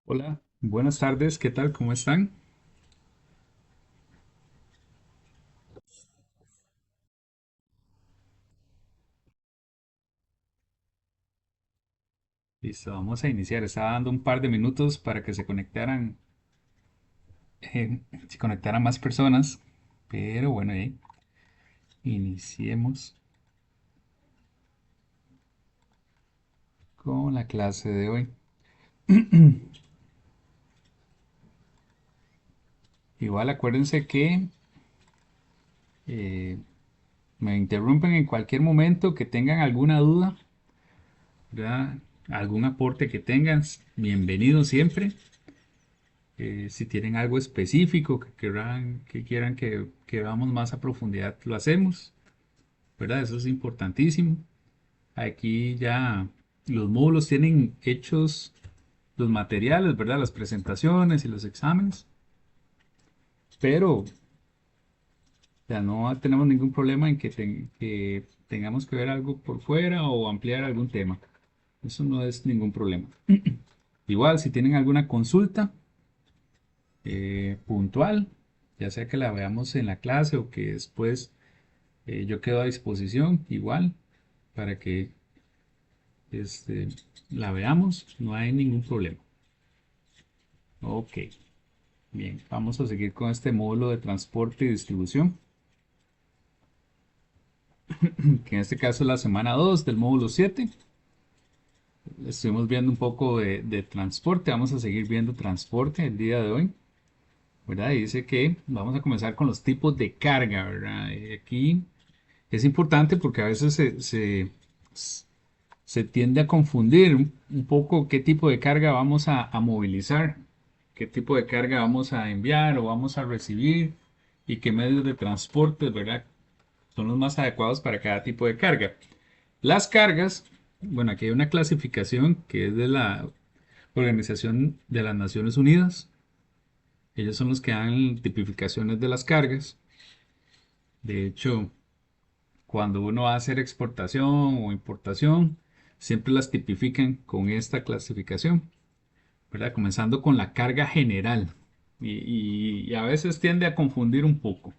Hola, buenas tardes, ¿qué tal? ¿Cómo están? Listo, vamos a iniciar. Estaba dando un par de minutos para que se conectaran más personas, pero bueno, iniciemos con la clase de hoy. Igual acuérdense que eh, me interrumpen en cualquier momento que tengan alguna duda, ¿verdad? Algún aporte que tengan, bienvenido siempre. Si tienen algo específico que quieran que veamos más a profundidad, lo hacemos. ¿Verdad? Eso es importantísimo. Aquí ya los módulos tienen hechos los materiales, ¿verdad? Las presentaciones y los exámenes, pero ya no tenemos ningún problema en que tengamos que ver algo por fuera o ampliar algún tema. Eso no es ningún problema. Igual, si tienen alguna consulta puntual, ya sea que la veamos en la clase o que después yo quedo a disposición, igual, para que este, la veamos, no hay ningún problema. Ok, bien, vamos a seguir con este módulo de transporte y distribución, que en este caso es la semana 2 del módulo 7. Estuvimos viendo un poco de transporte, vamos a seguir viendo transporte el día de hoy, ¿verdad? Y dice que vamos a comenzar con los tipos de carga, ¿verdad? Y aquí es importante porque a veces se tiende a confundir un poco qué tipo de carga vamos a movilizar, qué tipo de carga vamos a enviar o vamos a recibir y qué medios de transporte, ¿verdad? Son los más adecuados para cada tipo de carga. Las cargas, bueno, aquí hay una clasificación que es de la Organización de las Naciones Unidas. Ellos son los que dan tipificaciones de las cargas. De hecho, cuando uno va a hacer exportación o importación, siempre las tipifican con esta clasificación, ¿verdad? Comenzando con la carga general. Y a veces tiende a confundir un poco.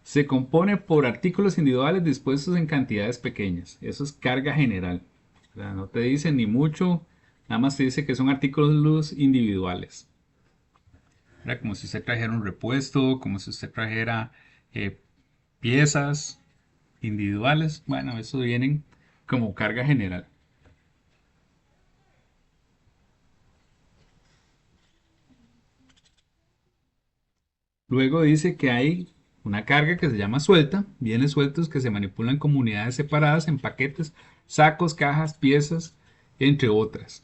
Se compone por artículos individuales dispuestos en cantidades pequeñas. Eso es carga general. ¿Verdad? No te dice ni mucho, nada más te dice que son artículos individuales. ¿Verdad? Como si usted trajera un repuesto, como si usted trajera eh, piezas individuales. Bueno, eso vienen como carga general. Luego dice que hay una carga que se llama suelta, bienes sueltos que se manipulan como unidades separadas en paquetes, sacos, cajas, piezas, entre otras.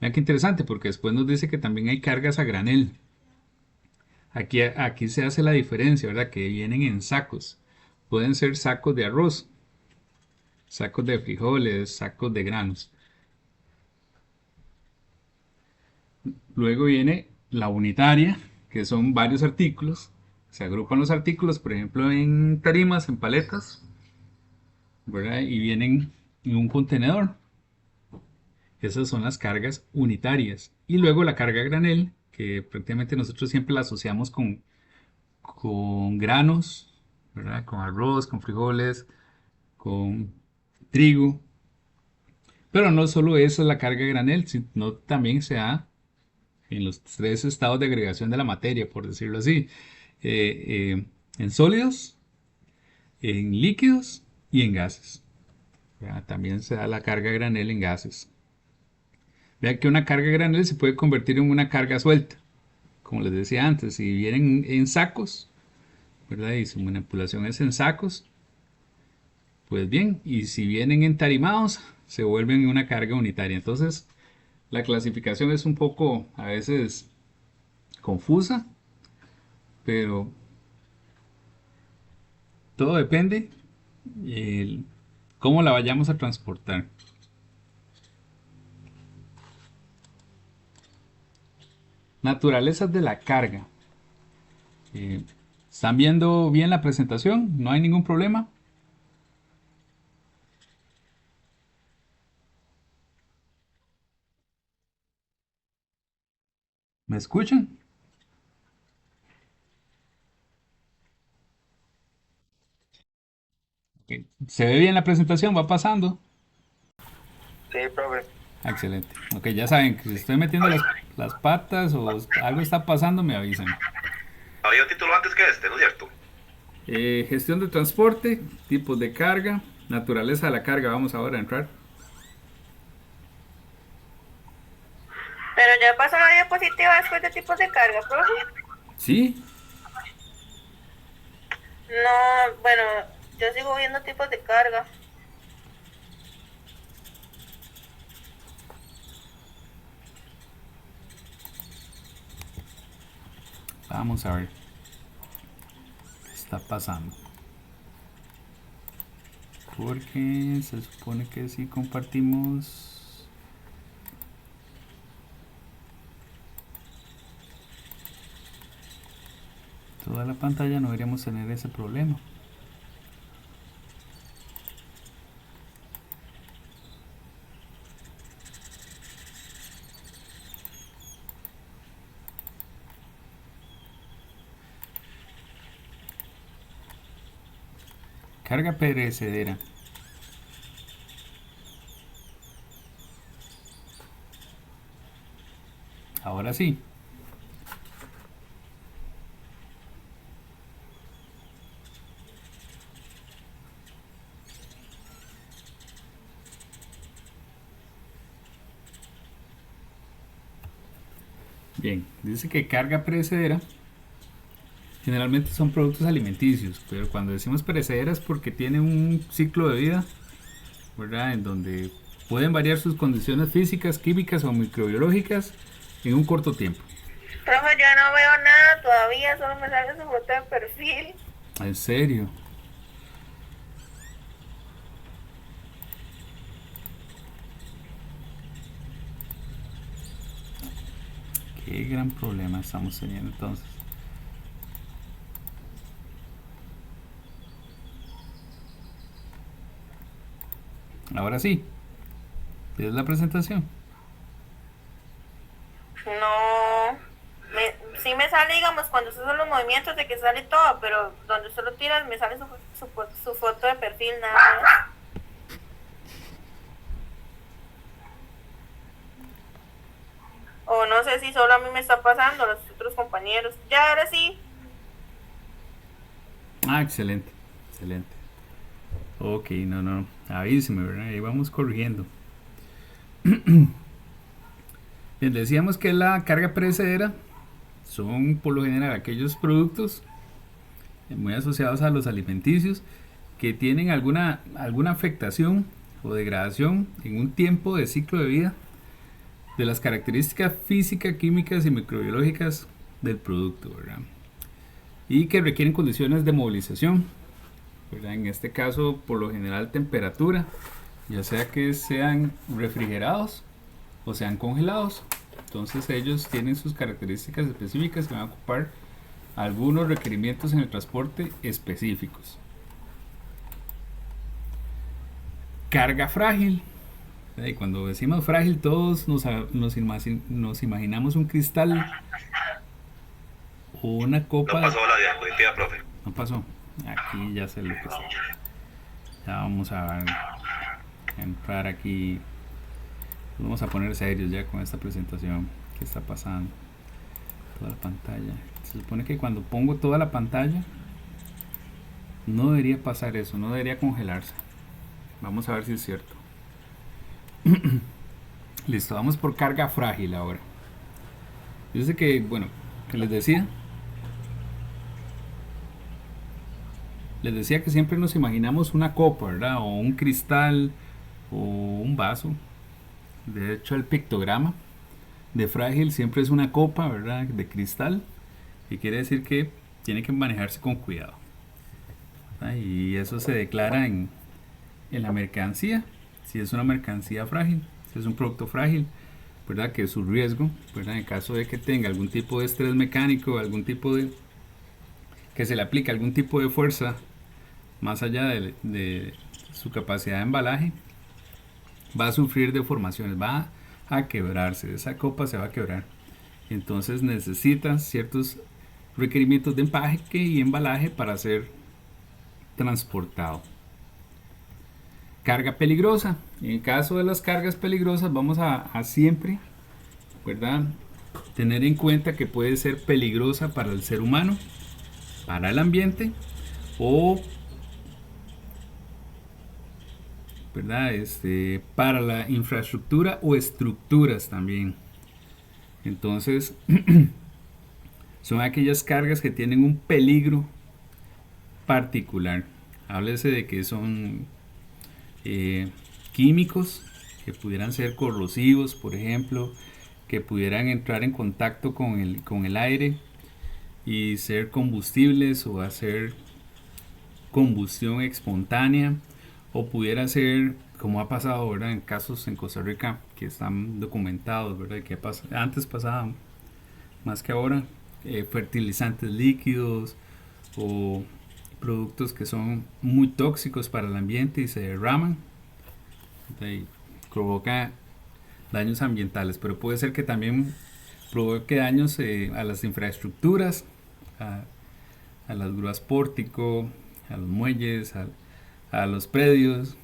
Vean qué interesante, porque después nos dice que también hay cargas a granel. Aquí se hace la diferencia, ¿verdad? Que vienen en sacos. Pueden ser sacos de arroz, sacos de frijoles, sacos de granos. Luego viene la unitaria, que son varios artículos. Se agrupan los artículos, por ejemplo, en tarimas, en paletas, ¿verdad? Y vienen en un contenedor. Esas son las cargas unitarias. Y luego la carga granel, que prácticamente nosotros siempre la asociamos con granos, ¿verdad? Con arroz, con frijoles, con trigo. Pero no solo esa es la carga granel, sino también se da en los tres estados de agregación de la materia, por decirlo así. En sólidos, en líquidos y en gases. ¿Verdad? También se da la carga granel en gases. Vean que una carga granel se puede convertir en una carga suelta. Como les decía antes, si vienen en sacos, ¿verdad? Y su manipulación es en sacos, pues bien, y si vienen entarimados, se vuelven una carga unitaria. Entonces, la clasificación es un poco a veces confusa, pero todo depende de cómo la vayamos a transportar. Naturalezas de la carga. Eh, ¿Están viendo bien la presentación? ¿No hay ningún problema? ¿Me escuchan? Ok. ¿Se ve bien la presentación? ¿Va pasando? Sí, profe. Ah, excelente. Ok, ya saben que si estoy metiendo las patas o algo está pasando, me avisan. Había un título antes que este, ¿no es cierto? Gestión de transporte, tipos de carga, naturaleza de la carga. Vamos ahora a entrar. Pero ya pasó la diapositiva después de tipos de carga, profe. Sí, No, bueno, yo sigo viendo tipos de carga. vamos a ver qué está pasando. Porque se supone que si compartimos toda la pantalla no deberíamos tener ese problema. Carga perecedera. Ahora sí. Bien, dice que carga perecedera generalmente son productos alimenticios, pero cuando decimos perecedera es porque tienen un ciclo de vida, ¿verdad? En donde pueden variar sus condiciones físicas, químicas o microbiológicas en un corto tiempo. Profe, yo no veo nada todavía, solo me sale su foto de perfil. En serio, qué gran problema estamos teniendo entonces. Ahora sí, ¿ves la presentación? No, sí me sale, digamos, cuando se hacen los movimientos de que sale todo, pero donde usted lo tira me sale su foto de perfil nada más. O no sé si solo a mí me está pasando, a los otros compañeros. Ya, ahora sí. Ah, excelente, excelente. Ok, no, no, avíseme, ¿verdad? Ahí vamos corrigiendo. Bien, decíamos que la carga perecedera son por lo general aquellos productos muy asociados a los alimenticios que tienen alguna afectación o degradación en un tiempo de ciclo de vida de las características físicas, químicas y microbiológicas del producto, ¿verdad? Y que requieren condiciones de movilización, ¿verdad? En este caso, por lo general, temperatura, ya sea que sean refrigerados o sean congelados. Entonces ellos tienen sus características específicas que van a ocupar algunos requerimientos en el transporte específicos. Carga frágil. Y cuando decimos frágil, todos nos imaginamos un cristal o una No copa. pasó la diapositiva, profe. No pasó. Aquí ya sé lo que está. Ya vamos a entrar aquí. Vamos a poner serios ya con esta presentación. ¿Qué está pasando? Toda la pantalla. Se supone que cuando pongo toda la pantalla no debería pasar eso, no debería congelarse. Vamos a ver si es cierto. Listo, vamos por carga frágil ahora. Dice que, bueno, que les decía que siempre nos imaginamos una copa, ¿verdad? O un cristal o un vaso. De hecho, el pictograma de frágil siempre es una copa, ¿verdad? De cristal. Y quiere decir que tiene que manejarse con cuidado. ¿Verdad? Y eso se declara en la mercancía. Si es una mercancía frágil, si es un producto frágil, ¿verdad? Que es su riesgo, ¿verdad? En caso de que tenga algún tipo de estrés mecánico, algún tipo de que se le aplique algún tipo de fuerza más allá de su capacidad de embalaje, va a sufrir deformaciones, va a quebrarse, esa copa se va a quebrar. Entonces necesita ciertos requerimientos de empaque y embalaje para ser transportado. Carga peligrosa. En el caso de las cargas peligrosas vamos a siempre, ¿verdad?, tener en cuenta que puede ser peligrosa para el ser humano, para el ambiente o, ¿verdad?, para la infraestructura o estructuras también. Entonces son aquellas cargas que tienen un peligro particular. Háblese de que son químicos que pudieran ser corrosivos, por ejemplo, que pudieran entrar en contacto con el aire y ser combustibles o hacer combustión espontánea, o pudiera ser, como ha pasado, ¿verdad?, en casos en Costa Rica que están documentados, ¿verdad?, que antes pasaba más que ahora, fertilizantes líquidos o productos que son muy tóxicos para el ambiente y se derraman y provoca daños ambientales, pero puede ser que también provoque daños a las infraestructuras, a las grúas pórtico, a los muelles, a los predios,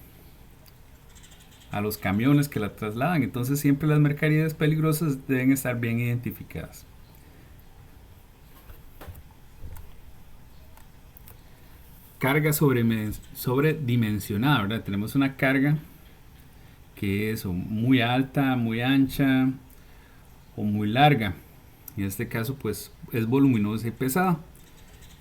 a los camiones que la trasladan. Entonces siempre las mercaderías peligrosas deben estar bien identificadas. Carga sobredimensionada, ¿verdad? Tenemos una carga que es muy alta, muy ancha o muy larga. En este caso pues es voluminosa y pesada.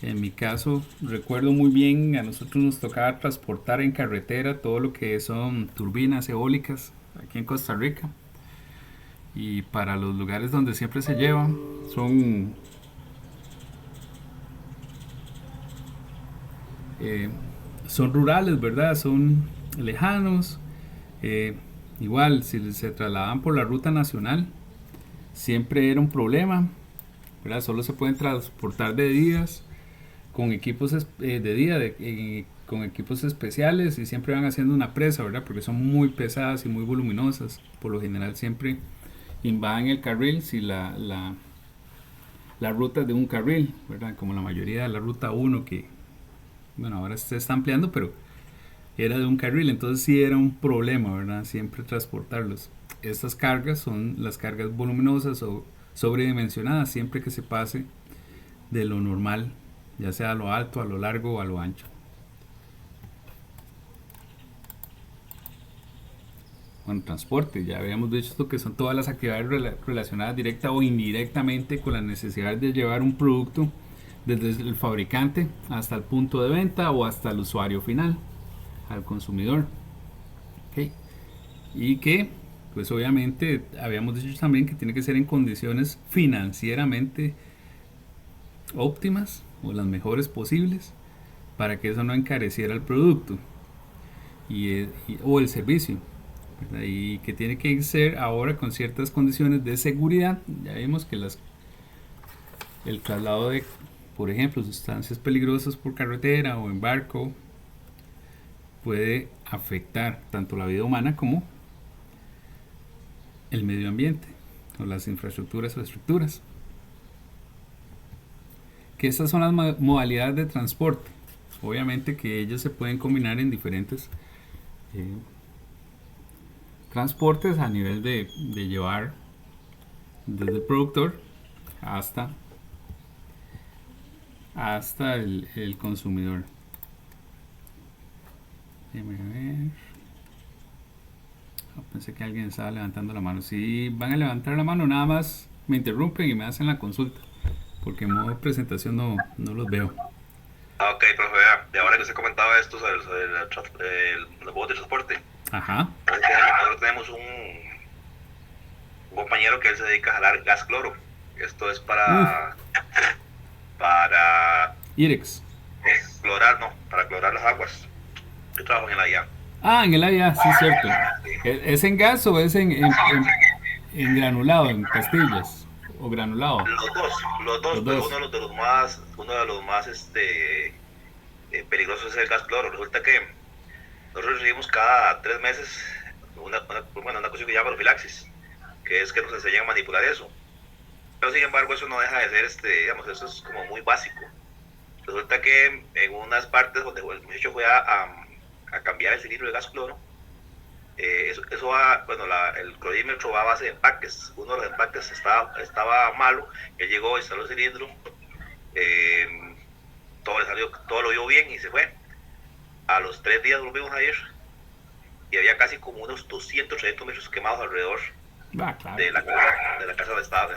En mi caso recuerdo muy bien, a nosotros nos tocaba transportar en carretera todo lo que son turbinas eólicas aquí en Costa Rica, y para los lugares donde siempre se llevan son rurales, ¿verdad? Son lejanos. Igual, si se trasladaban por la ruta nacional, siempre era un problema, ¿verdad? Solo se pueden transportar de días con equipos con equipos especiales, y siempre van haciendo una presa, ¿verdad? Porque son muy pesadas y muy voluminosas. Por lo general siempre invaden el carril si la ruta es de un carril, ¿verdad? Como la mayoría de la ruta 1, que bueno, ahora se está ampliando, pero era de un carril, entonces sí era un problema, ¿verdad?, siempre transportarlos. Estas cargas son las cargas voluminosas o sobredimensionadas, siempre que se pase de lo normal, ya sea a lo alto, a lo largo o a lo ancho. Bueno, transporte, ya habíamos dicho esto, que son todas las actividades relacionadas directa o indirectamente con la necesidad de llevar un producto desde el fabricante hasta el punto de venta o hasta el usuario final, al consumidor. ¿Okay? Y que pues obviamente habíamos dicho también que tiene que ser en condiciones financieramente óptimas o las mejores posibles, para que eso no encareciera el producto o el servicio, ¿verdad? Y que tiene que ser ahora con ciertas condiciones de seguridad. Ya vimos que el traslado de, por ejemplo, sustancias peligrosas por carretera o en barco puede afectar tanto la vida humana como el medio ambiente o las infraestructuras o estructuras. Que estas son las modalidades de transporte. Obviamente que ellas se pueden combinar en diferentes transportes a nivel de llevar desde el productor hasta el consumidor. Déjame ver. Pensé que alguien estaba levantando la mano. Si van a levantar la mano, nada más me interrumpen y me hacen la consulta, porque en modo presentación no los veo. Ok, profe, vea, de ahora que usted comentaba esto sobre los modos de transporte. Ajá. Nosotros tenemos un compañero que él se dedica a jalar gas cloro. Esto es para IREX. Para clorar las aguas. Yo trabajo en la IA. Ah, en el AIA, sí, cierto. ¿Es en gas o es en granulado, en pastillas? ¿O granulado? Los dos, pero uno de los más peligrosos es el gas cloro. Resulta que nosotros recibimos cada 3 meses una cuestión que se llama profilaxis, que es que nos enseñan a manipular eso. Pero sin embargo eso no deja de ser, digamos, eso es como muy básico. Resulta que en unas partes donde el muchacho fue a cambiar el cilindro de gas cloro, eso va, bueno, el clorímetro va a base de empaques. Uno de los empaques estaba malo, él llegó, instaló el cilindro, eh, todo le salió, todo lo vio bien y se fue. A los 3 días volvimos a ir y había casi como unos 200, 300 metros quemados alrededor Claro. de la casa donde estaba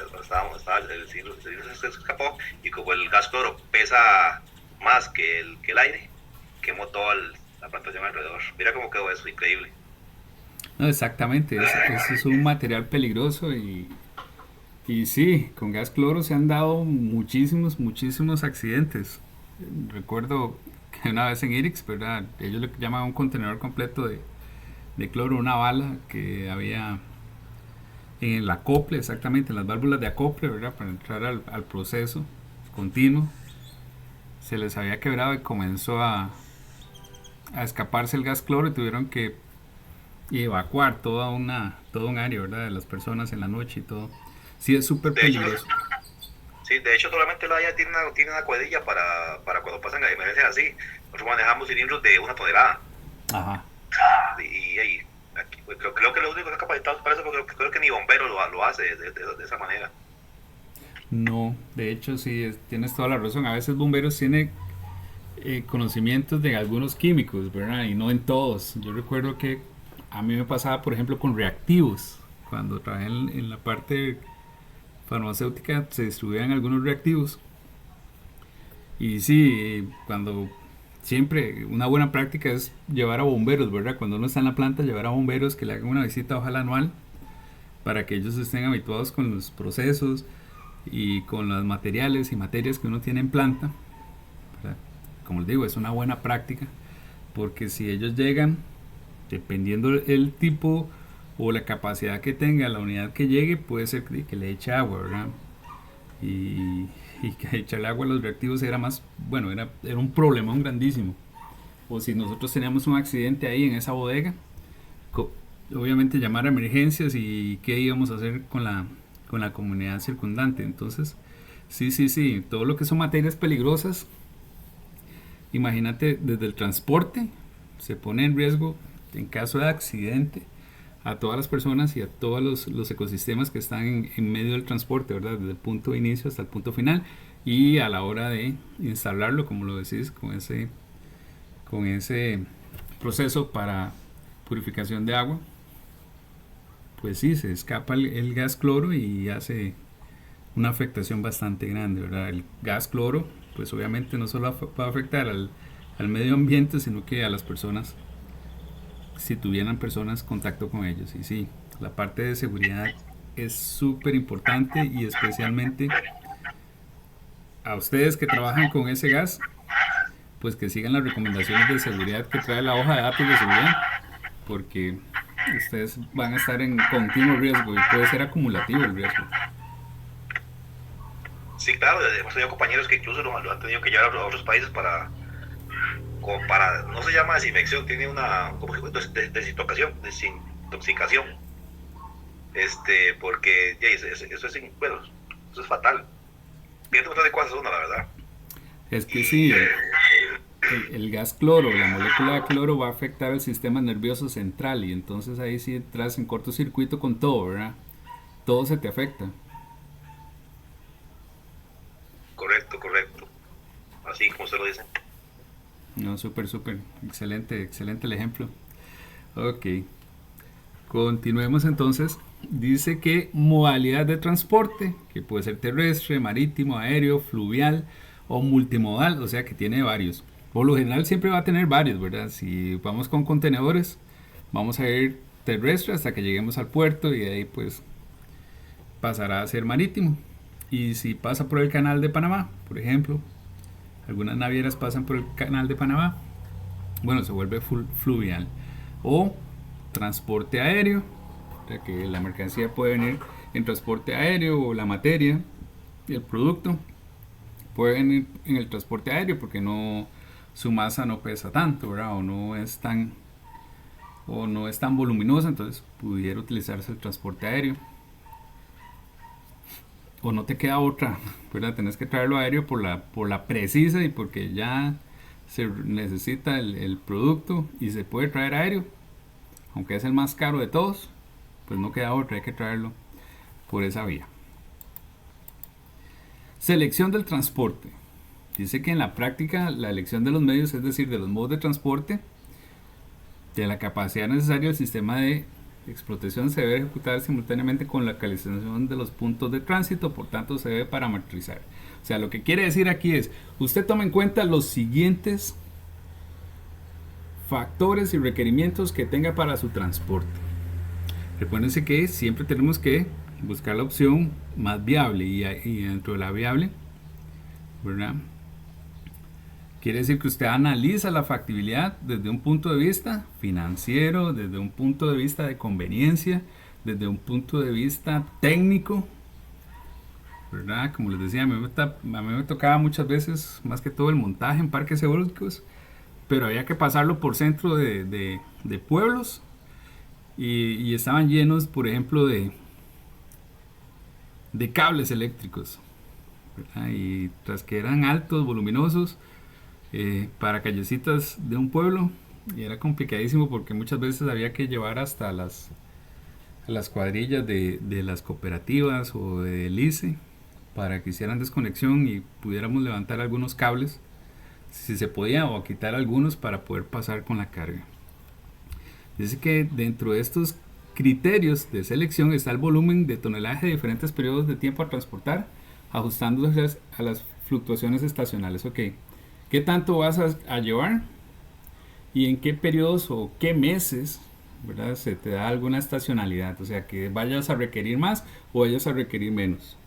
el cilindro se escapó, y como el gas cloro pesa más que el aire, quemó toda la plantación alrededor. Mira cómo quedó eso, increíble. No, exactamente, ese es un material peligroso y sí, con gas cloro se han dado muchísimos, muchísimos accidentes. Recuerdo que una vez en IRIX, ¿verdad? Ellos le llaman un contenedor completo de cloro, una bala que había en el acople, exactamente, en las válvulas de acople, ¿verdad? Para entrar al proceso continuo. Se les había quebrado y comenzó a escaparse el gas cloro y tuvieron que evacuar todo un área, ¿verdad? De las personas en la noche y todo. Sí, es súper De hecho, peligroso. sí, de hecho solamente la haya tiene una cuadrilla para cuando pasan emergencias así. Nosotros manejamos cilindros de 1 tonelada. Ajá. Y ahí, aquí, pues, creo que los únicos capacitados para eso, porque creo que ni bombero lo hace de esa manera. No, de hecho sí, tienes toda la razón. A veces bomberos tienen conocimientos de algunos químicos, ¿verdad? Y no en todos. Yo recuerdo que a mí me pasaba, por ejemplo, con reactivos. Cuando trabajé en la parte farmacéutica se distribuían algunos reactivos. Y sí, cuando siempre una buena práctica es llevar a bomberos, ¿verdad? Cuando uno está en la planta, llevar a bomberos que le hagan una visita, ojalá anual, para que ellos estén habituados con los procesos y con los materiales y materias que uno tiene en planta, ¿verdad? Como les digo, es una buena práctica, porque si ellos llegan, dependiendo el tipo o la capacidad que tenga la unidad que llegue, puede ser que le eche agua, ¿verdad? Y que echarle agua a los reactivos era más, bueno, era un problemón grandísimo. O si nosotros teníamos un accidente ahí en esa bodega, obviamente llamar a emergencias y qué íbamos a hacer con la comunidad circundante. Entonces, sí, todo lo que son materias peligrosas, imagínate, desde el transporte se pone en riesgo en caso de accidente a todas las personas y a todos los ecosistemas que están en medio del transporte, ¿verdad? Desde el punto de inicio hasta el punto final y a la hora de instalarlo, como lo decís, con ese proceso para purificación de agua, pues sí, se escapa el gas cloro y hace una afectación bastante grande, ¿verdad? El gas cloro, pues obviamente no solo va a afectar al medio ambiente, sino que a las personas, si tuvieran personas contacto con ellos. Y sí, la parte de seguridad es súper importante y especialmente a ustedes que trabajan con ese gas, pues que sigan las recomendaciones de seguridad que trae la hoja de datos de seguridad, porque ustedes van a estar en continuo riesgo y puede ser acumulativo el riesgo. Sí, claro, hemos tenido compañeros que incluso lo han tenido que llevar a otros países como para, no se llama desinfección, tiene una, como que desintoxicación, porque eso es, bueno, eso es fatal. Pierde un montón de cosas uno, la verdad. Es que sí, el gas cloro, la molécula de cloro va a afectar el sistema nervioso central y entonces ahí sí entras en cortocircuito con todo, ¿verdad? Todo se te afecta. Correcto. Así como usted lo dice. No, súper, excelente el ejemplo. Ok, continuemos entonces. Dice que modalidad de transporte, que puede ser terrestre, marítimo, aéreo, fluvial o multimodal, o sea que tiene varios. Por lo general siempre va a tener varios, ¿verdad? Si vamos con contenedores, vamos a ir terrestre hasta que lleguemos al puerto y de ahí pues pasará a ser marítimo. Y si pasa por el canal de Panamá, por ejemplo, algunas navieras pasan por el canal de Panamá, bueno, se vuelve fluvial. O transporte aéreo, o sea que la mercancía puede venir en transporte aéreo o la materia, el producto puede venir en el transporte aéreo porque no, su masa no pesa tanto, ¿verdad? O no es tan voluminosa, entonces pudiera utilizarse el transporte aéreo. o no te queda otra, ¿verdad? Tenés que traerlo aéreo por la precisa y porque ya se necesita el producto y se puede traer aéreo, aunque es el más caro de todos, pues no queda otra, hay que traerlo por esa vía. Selección del transporte. Dice que en la práctica la elección de los medios, es decir, de los modos de transporte, de la capacidad necesaria del sistema de explotación, se debe ejecutar simultáneamente con la localización de los puntos de tránsito, por tanto se debe parametrizar. O sea, lo que quiere decir aquí es, usted toma en cuenta los siguientes factores y requerimientos que tenga para su transporte. Recuérdense que siempre tenemos que buscar la opción más viable y dentro de la viable, ¿verdad? Quiere decir que usted analiza la factibilidad desde un punto de vista financiero, desde un punto de vista de conveniencia, desde un punto de vista técnico, ¿verdad? Como les decía, a mí me tocaba muchas veces, más que todo el montaje en parques eólicos, pero había que pasarlo por centro de pueblos y estaban llenos, por ejemplo, de cables eléctricos, ¿verdad? Y tras que eran altos, voluminosos, para callecitas de un pueblo, y era complicadísimo porque muchas veces había que llevar hasta las cuadrillas de las cooperativas o del ICE para que hicieran desconexión y pudiéramos levantar algunos cables si se podía, o quitar algunos para poder pasar con la carga. Dice que dentro de estos criterios de selección está el volumen de tonelaje de diferentes periodos de tiempo a transportar, ajustándose a las fluctuaciones estacionales. Ok, ¿qué tanto vas a llevar? ¿Y en qué periodos o qué meses, ¿verdad? Se te da alguna estacionalidad? O sea, que vayas a requerir más o vayas a requerir menos.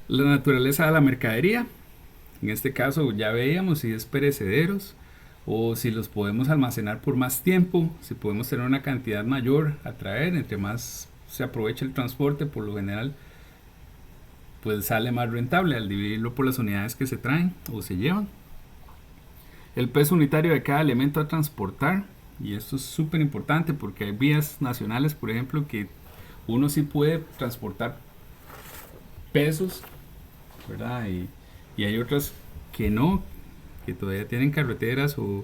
La naturaleza de la mercadería. En este caso ya veíamos si es perecederos o si los podemos almacenar por más tiempo, si podemos tener una cantidad mayor a traer. Entre más se aprovecha el transporte, por lo general pues sale más rentable al dividirlo por las unidades que se traen o se llevan. El peso unitario de cada elemento a transportar, y esto es súper importante porque hay vías nacionales, por ejemplo, que uno sí puede transportar pesos, ¿verdad? Y hay otras que no, que todavía tienen carreteras o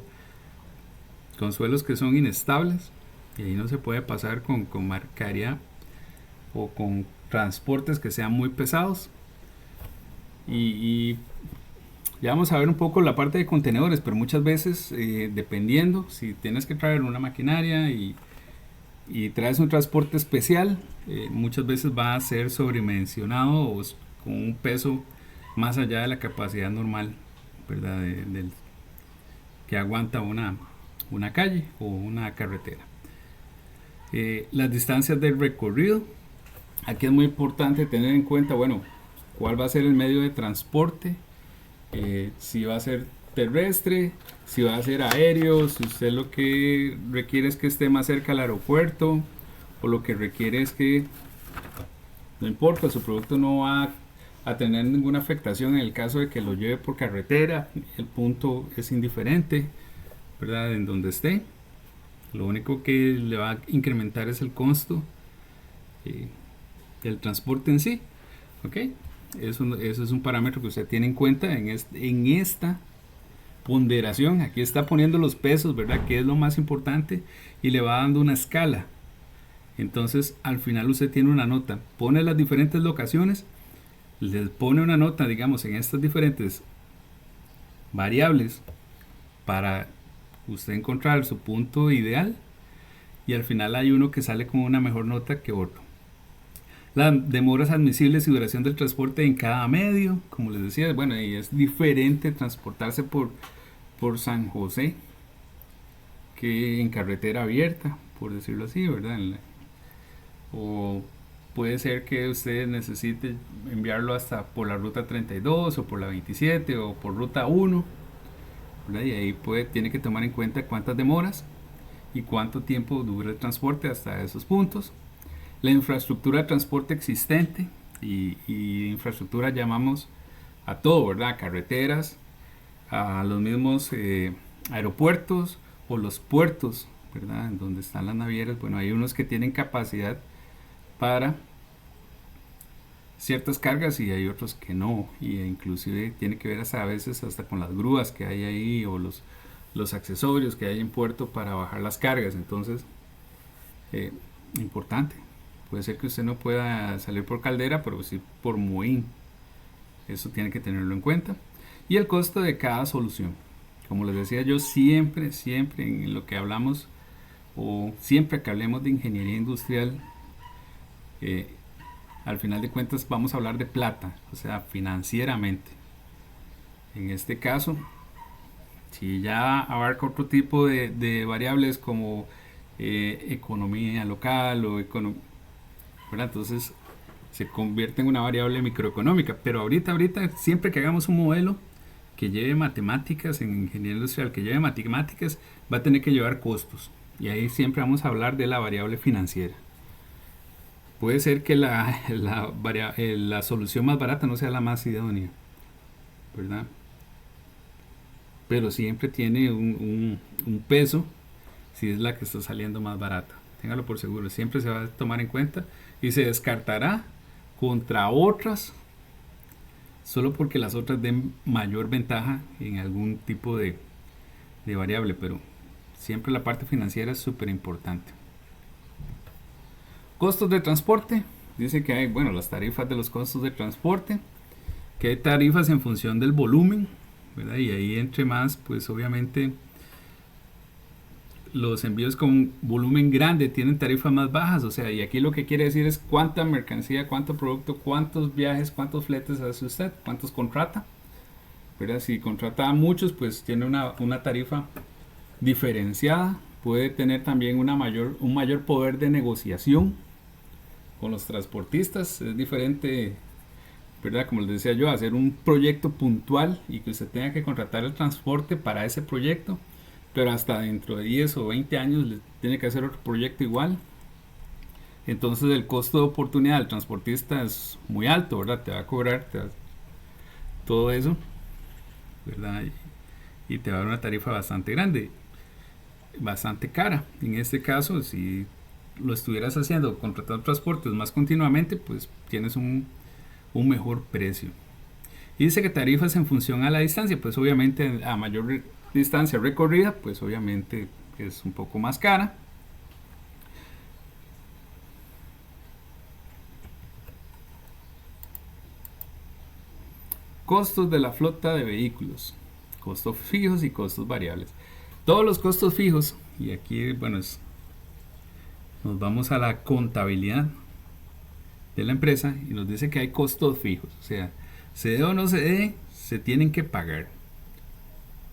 con suelos que son inestables, y ahí no se puede pasar con mercadería o con transportes que sean muy pesados. Y ya vamos a ver un poco la parte de contenedores, pero muchas veces, dependiendo, si tienes que traer una maquinaria y traes un transporte especial, muchas veces va a ser sobredimensionado o con un peso más allá de la capacidad normal, ¿verdad? Que aguanta una calle o una carretera. Las distancias del recorrido. Aquí es muy importante tener en cuenta, bueno, cuál va a ser el medio de transporte, si va a ser terrestre, si va a ser aéreo, si usted lo que requiere es que esté más cerca al aeropuerto, o lo que requiere es que, no importa, su producto no va a tener ninguna afectación en el caso de que lo lleve por carretera, el punto es indiferente, ¿verdad? En donde esté, lo único que le va a incrementar es el costo del transporte en sí. ¿Ok? Eso es un parámetro que usted tiene en cuenta en esta ponderación. Aquí está poniendo los pesos, ¿verdad? Que es lo más importante, y le va dando una escala. Entonces al final usted tiene una nota, pone las diferentes locaciones, les pone una nota, digamos, en estas diferentes variables para usted encontrar su punto ideal, y al final hay uno que sale con una mejor nota que otro. Las demoras admisibles y duración del transporte en cada medio, como les decía, bueno, y es diferente transportarse por San José que en carretera abierta, por decirlo así, ¿verdad? O puede ser que usted necesite enviarlo hasta por la ruta 32 o por la 27 o por ruta 1, ¿verdad? Y ahí tiene que tomar en cuenta cuántas demoras y cuánto tiempo dura el transporte hasta esos puntos. La infraestructura de transporte existente, y infraestructura llamamos a todo, ¿verdad? A carreteras, a los mismos aeropuertos o los puertos, ¿verdad? En donde están las navieras. Bueno, hay unos que tienen capacidad para ciertas cargas y hay otros que no, y inclusive tiene que ver hasta a veces hasta con las grúas que hay ahí o los accesorios que hay en puerto para bajar las cargas. Entonces, eh, importante, puede ser que usted no pueda salir por caldera, pero sí por muín. Eso tiene que tenerlo en cuenta. Y el costo de cada solución. Como les decía yo, siempre en lo que hablamos, o siempre que hablemos de ingeniería industrial, al final de cuentas vamos a hablar de plata, o sea, financieramente. En este caso, si ya abarca otro tipo de variables como economía local o entonces se convierte en una variable microeconómica. Pero ahorita, siempre que hagamos un modelo que lleve matemáticas en ingeniería industrial, que lleve matemáticas, va a tener que llevar costos. Y ahí siempre vamos a hablar de la variable financiera. Puede ser que la solución más barata no sea la más idónea, ¿verdad? Pero siempre tiene un peso si es la que está saliendo más barata. Téngalo por seguro, siempre se va a tomar en cuenta y se descartará contra otras solo porque las otras den mayor ventaja en algún tipo de variable, pero siempre la parte financiera es súper importante. Costos de transporte, dice que hay, bueno, las tarifas de los costos de transporte, que hay tarifas en función del volumen, ¿verdad? Y ahí entre más, pues obviamente los envíos con volumen grande tienen tarifas más bajas, o sea, y aquí lo que quiere decir es cuánta mercancía, cuánto producto, cuántos viajes, cuántos fletes hace usted, cuántos contrata, ¿verdad? Si contrata a muchos, pues tiene una tarifa diferenciada, puede tener también un mayor poder de negociación con los transportistas. Es diferente, ¿verdad? Como les decía yo, hacer un proyecto puntual y que usted tenga que contratar el transporte para ese proyecto, pero hasta dentro de 10 o 20 años le tiene que hacer otro proyecto igual. Entonces el costo de oportunidad del transportista es muy alto, ¿verdad? Te va a cobrar todo eso, ¿verdad? Y te va a dar una tarifa bastante grande, bastante cara. En este caso, si lo estuvieras haciendo contratando transportes más continuamente, pues tienes un mejor precio. Y dice que tarifas en función a la distancia, pues obviamente a mayor distancia recorrida, pues obviamente es un poco más cara. Costos de la flota de vehículos, costos fijos y costos variables. Todos los costos fijos, y aquí, bueno, nos vamos a la contabilidad de la empresa y nos dice que hay costos fijos, o sea, se dé o no se dé, se tienen que pagar,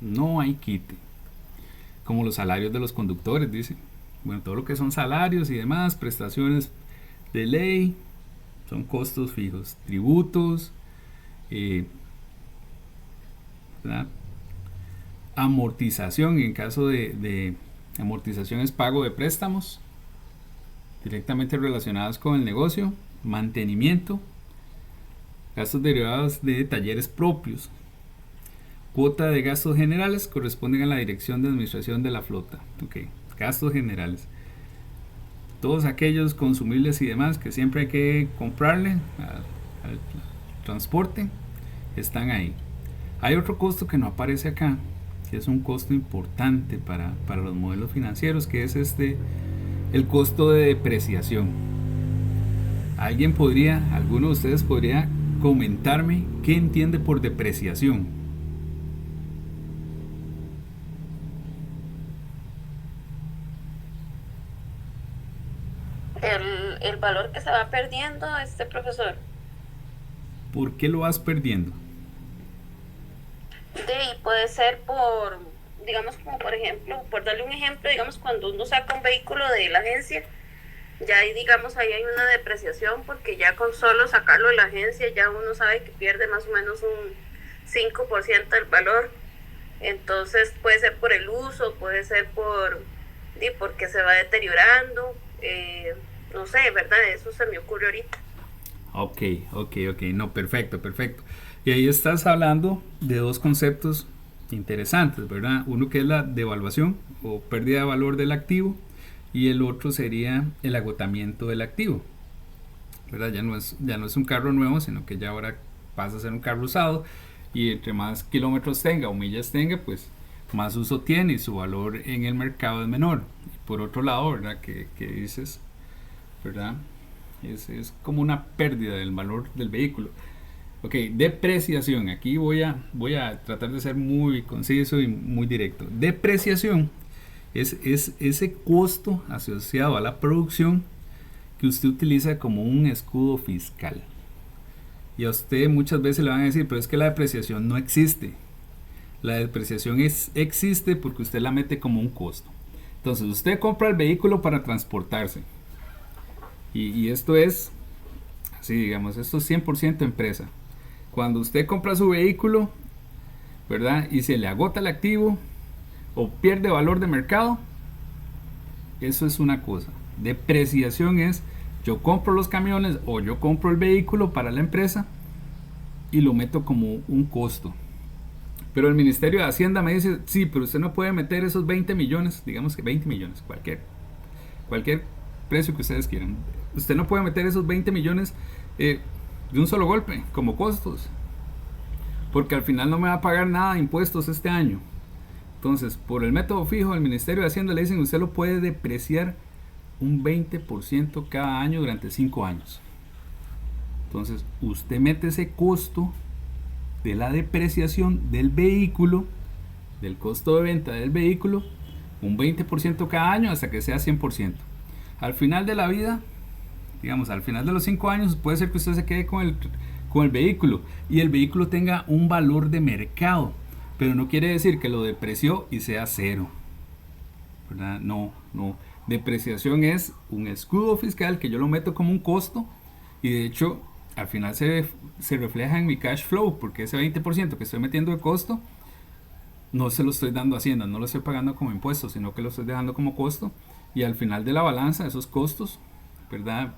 no hay quite, como los salarios de los conductores, dice. Bueno, todo lo que son salarios y demás, prestaciones de ley, son costos fijos, tributos, ¿verdad? Amortización, en caso de amortización es pago de préstamos directamente relacionados con el negocio, mantenimiento, gastos derivados de talleres propios, cuota de gastos generales corresponden a la dirección de administración de la flota. Okay. Gastos generales, todos aquellos consumibles y demás que siempre hay que comprarle al transporte, están ahí. Hay otro costo que no aparece acá, que es un costo importante para los modelos financieros, que es el costo de depreciación. ¿Alguno de ustedes podría comentarme qué entiende por depreciación? El valor que se va perdiendo, profesor. ¿Por qué lo vas perdiendo? Y puede ser por, digamos, como por ejemplo, por darle un ejemplo, digamos, cuando uno saca un vehículo de la agencia, ya ahí, digamos, ahí hay una depreciación, porque ya con solo sacarlo de la agencia ya uno sabe que pierde más o menos un 5% del valor. Entonces puede ser por el uso, puede ser porque se va deteriorando, no sé, ¿verdad? Eso se me ocurre ahorita. Ok, no, perfecto. Y ahí estás hablando de dos conceptos interesantes, ¿verdad? Uno que es la devaluación o pérdida de valor del activo, y el otro sería el agotamiento del activo, ¿verdad? Ya no es un carro nuevo, sino que ya ahora pasa a ser un carro usado, y entre más kilómetros tenga o millas tenga, pues más uso tiene y su valor en el mercado es menor. Y por otro lado, ¿verdad? Que dices, ¿verdad? Es como una pérdida del valor del vehículo. Ok, depreciación. Aquí voy a tratar de ser muy conciso y muy directo. Depreciación es ese costo asociado a la producción que usted utiliza como un escudo fiscal. Y a usted muchas veces le van a decir, pero es que la depreciación no existe. La depreciación existe porque usted la mete como un costo. Entonces usted compra el vehículo para transportarse. Y esto es, así digamos, esto es 100% empresa. Cuando usted compra su vehículo, ¿verdad? Y se le agota el activo o pierde valor de mercado, eso es una cosa. Depreciación es, yo compro los camiones o yo compro el vehículo para la empresa y lo meto como un costo. Pero el Ministerio de Hacienda me dice, sí, pero usted no puede meter esos 20 millones, digamos que 20 millones, cualquier precio que ustedes quieran. Usted no puede meter esos 20 millones de un solo golpe, como costos, porque al final no me va a pagar nada de impuestos este año. Entonces, por el método fijo del Ministerio de Hacienda le dicen, usted lo puede depreciar un 20% cada año durante 5 años. Entonces, usted mete ese costo de la depreciación del vehículo, del costo de venta del vehículo, un 20% cada año hasta que sea 100%. Al final de la vida, digamos, al final de los 5 años, puede ser que usted se quede con el vehículo y el vehículo tenga un valor de mercado, pero no quiere decir que lo depreció y sea cero, ¿verdad? No. Depreciación es un escudo fiscal que yo lo meto como un costo, y de hecho al final se refleja en mi cash flow, porque ese 20% que estoy metiendo de costo no se lo estoy dando a Hacienda, no lo estoy pagando como impuesto, sino que lo estoy dejando como costo, y al final de la balanza esos costos, ¿verdad?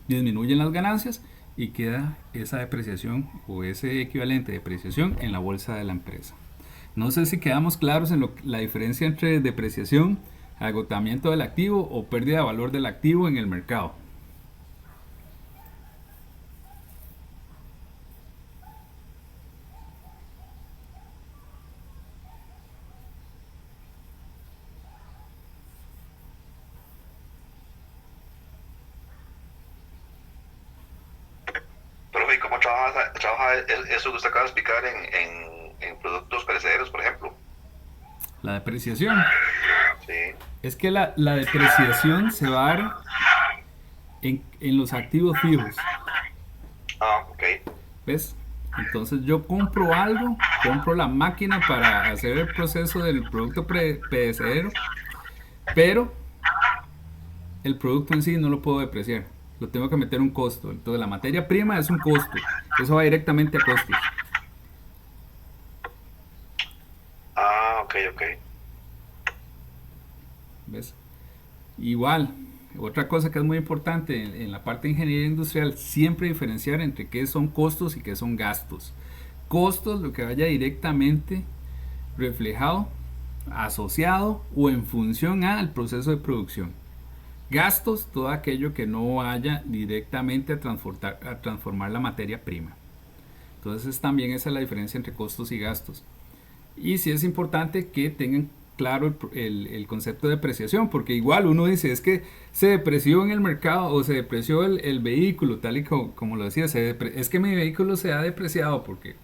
Disminuyen las ganancias y queda esa depreciación o ese equivalente de depreciación en la bolsa de la empresa. No sé si quedamos claros en la diferencia entre depreciación, agotamiento del activo o pérdida de valor del activo en el mercado. Profe, ¿y cómo trabaja eso que usted acaba de explicar en productos perecederos, por ejemplo? La depreciación Sí. es que la depreciación se va a dar en los activos fijos. Ah, ok. ¿Ves? Entonces yo compro algo, compro la máquina para hacer el proceso del producto perecedero, pero el producto en sí no lo puedo depreciar, lo tengo que meter un costo. Entonces la materia prima es un costo, eso va directamente a costos. Ah, ok. ¿Ves? Igual, otra cosa que es muy importante en la parte de ingeniería industrial, siempre diferenciar entre qué son costos y qué son gastos. Costos, lo que vaya directamente reflejado, asociado o en función al proceso de producción. Gastos, todo aquello que no vaya directamente a transformar la materia prima. Entonces también esa es la diferencia entre costos y gastos. Y sí es importante que tengan claro el concepto de depreciación, porque igual uno dice, es que se depreció en el mercado o se depreció el vehículo, tal y como lo decía, es que mi vehículo se ha depreciado porque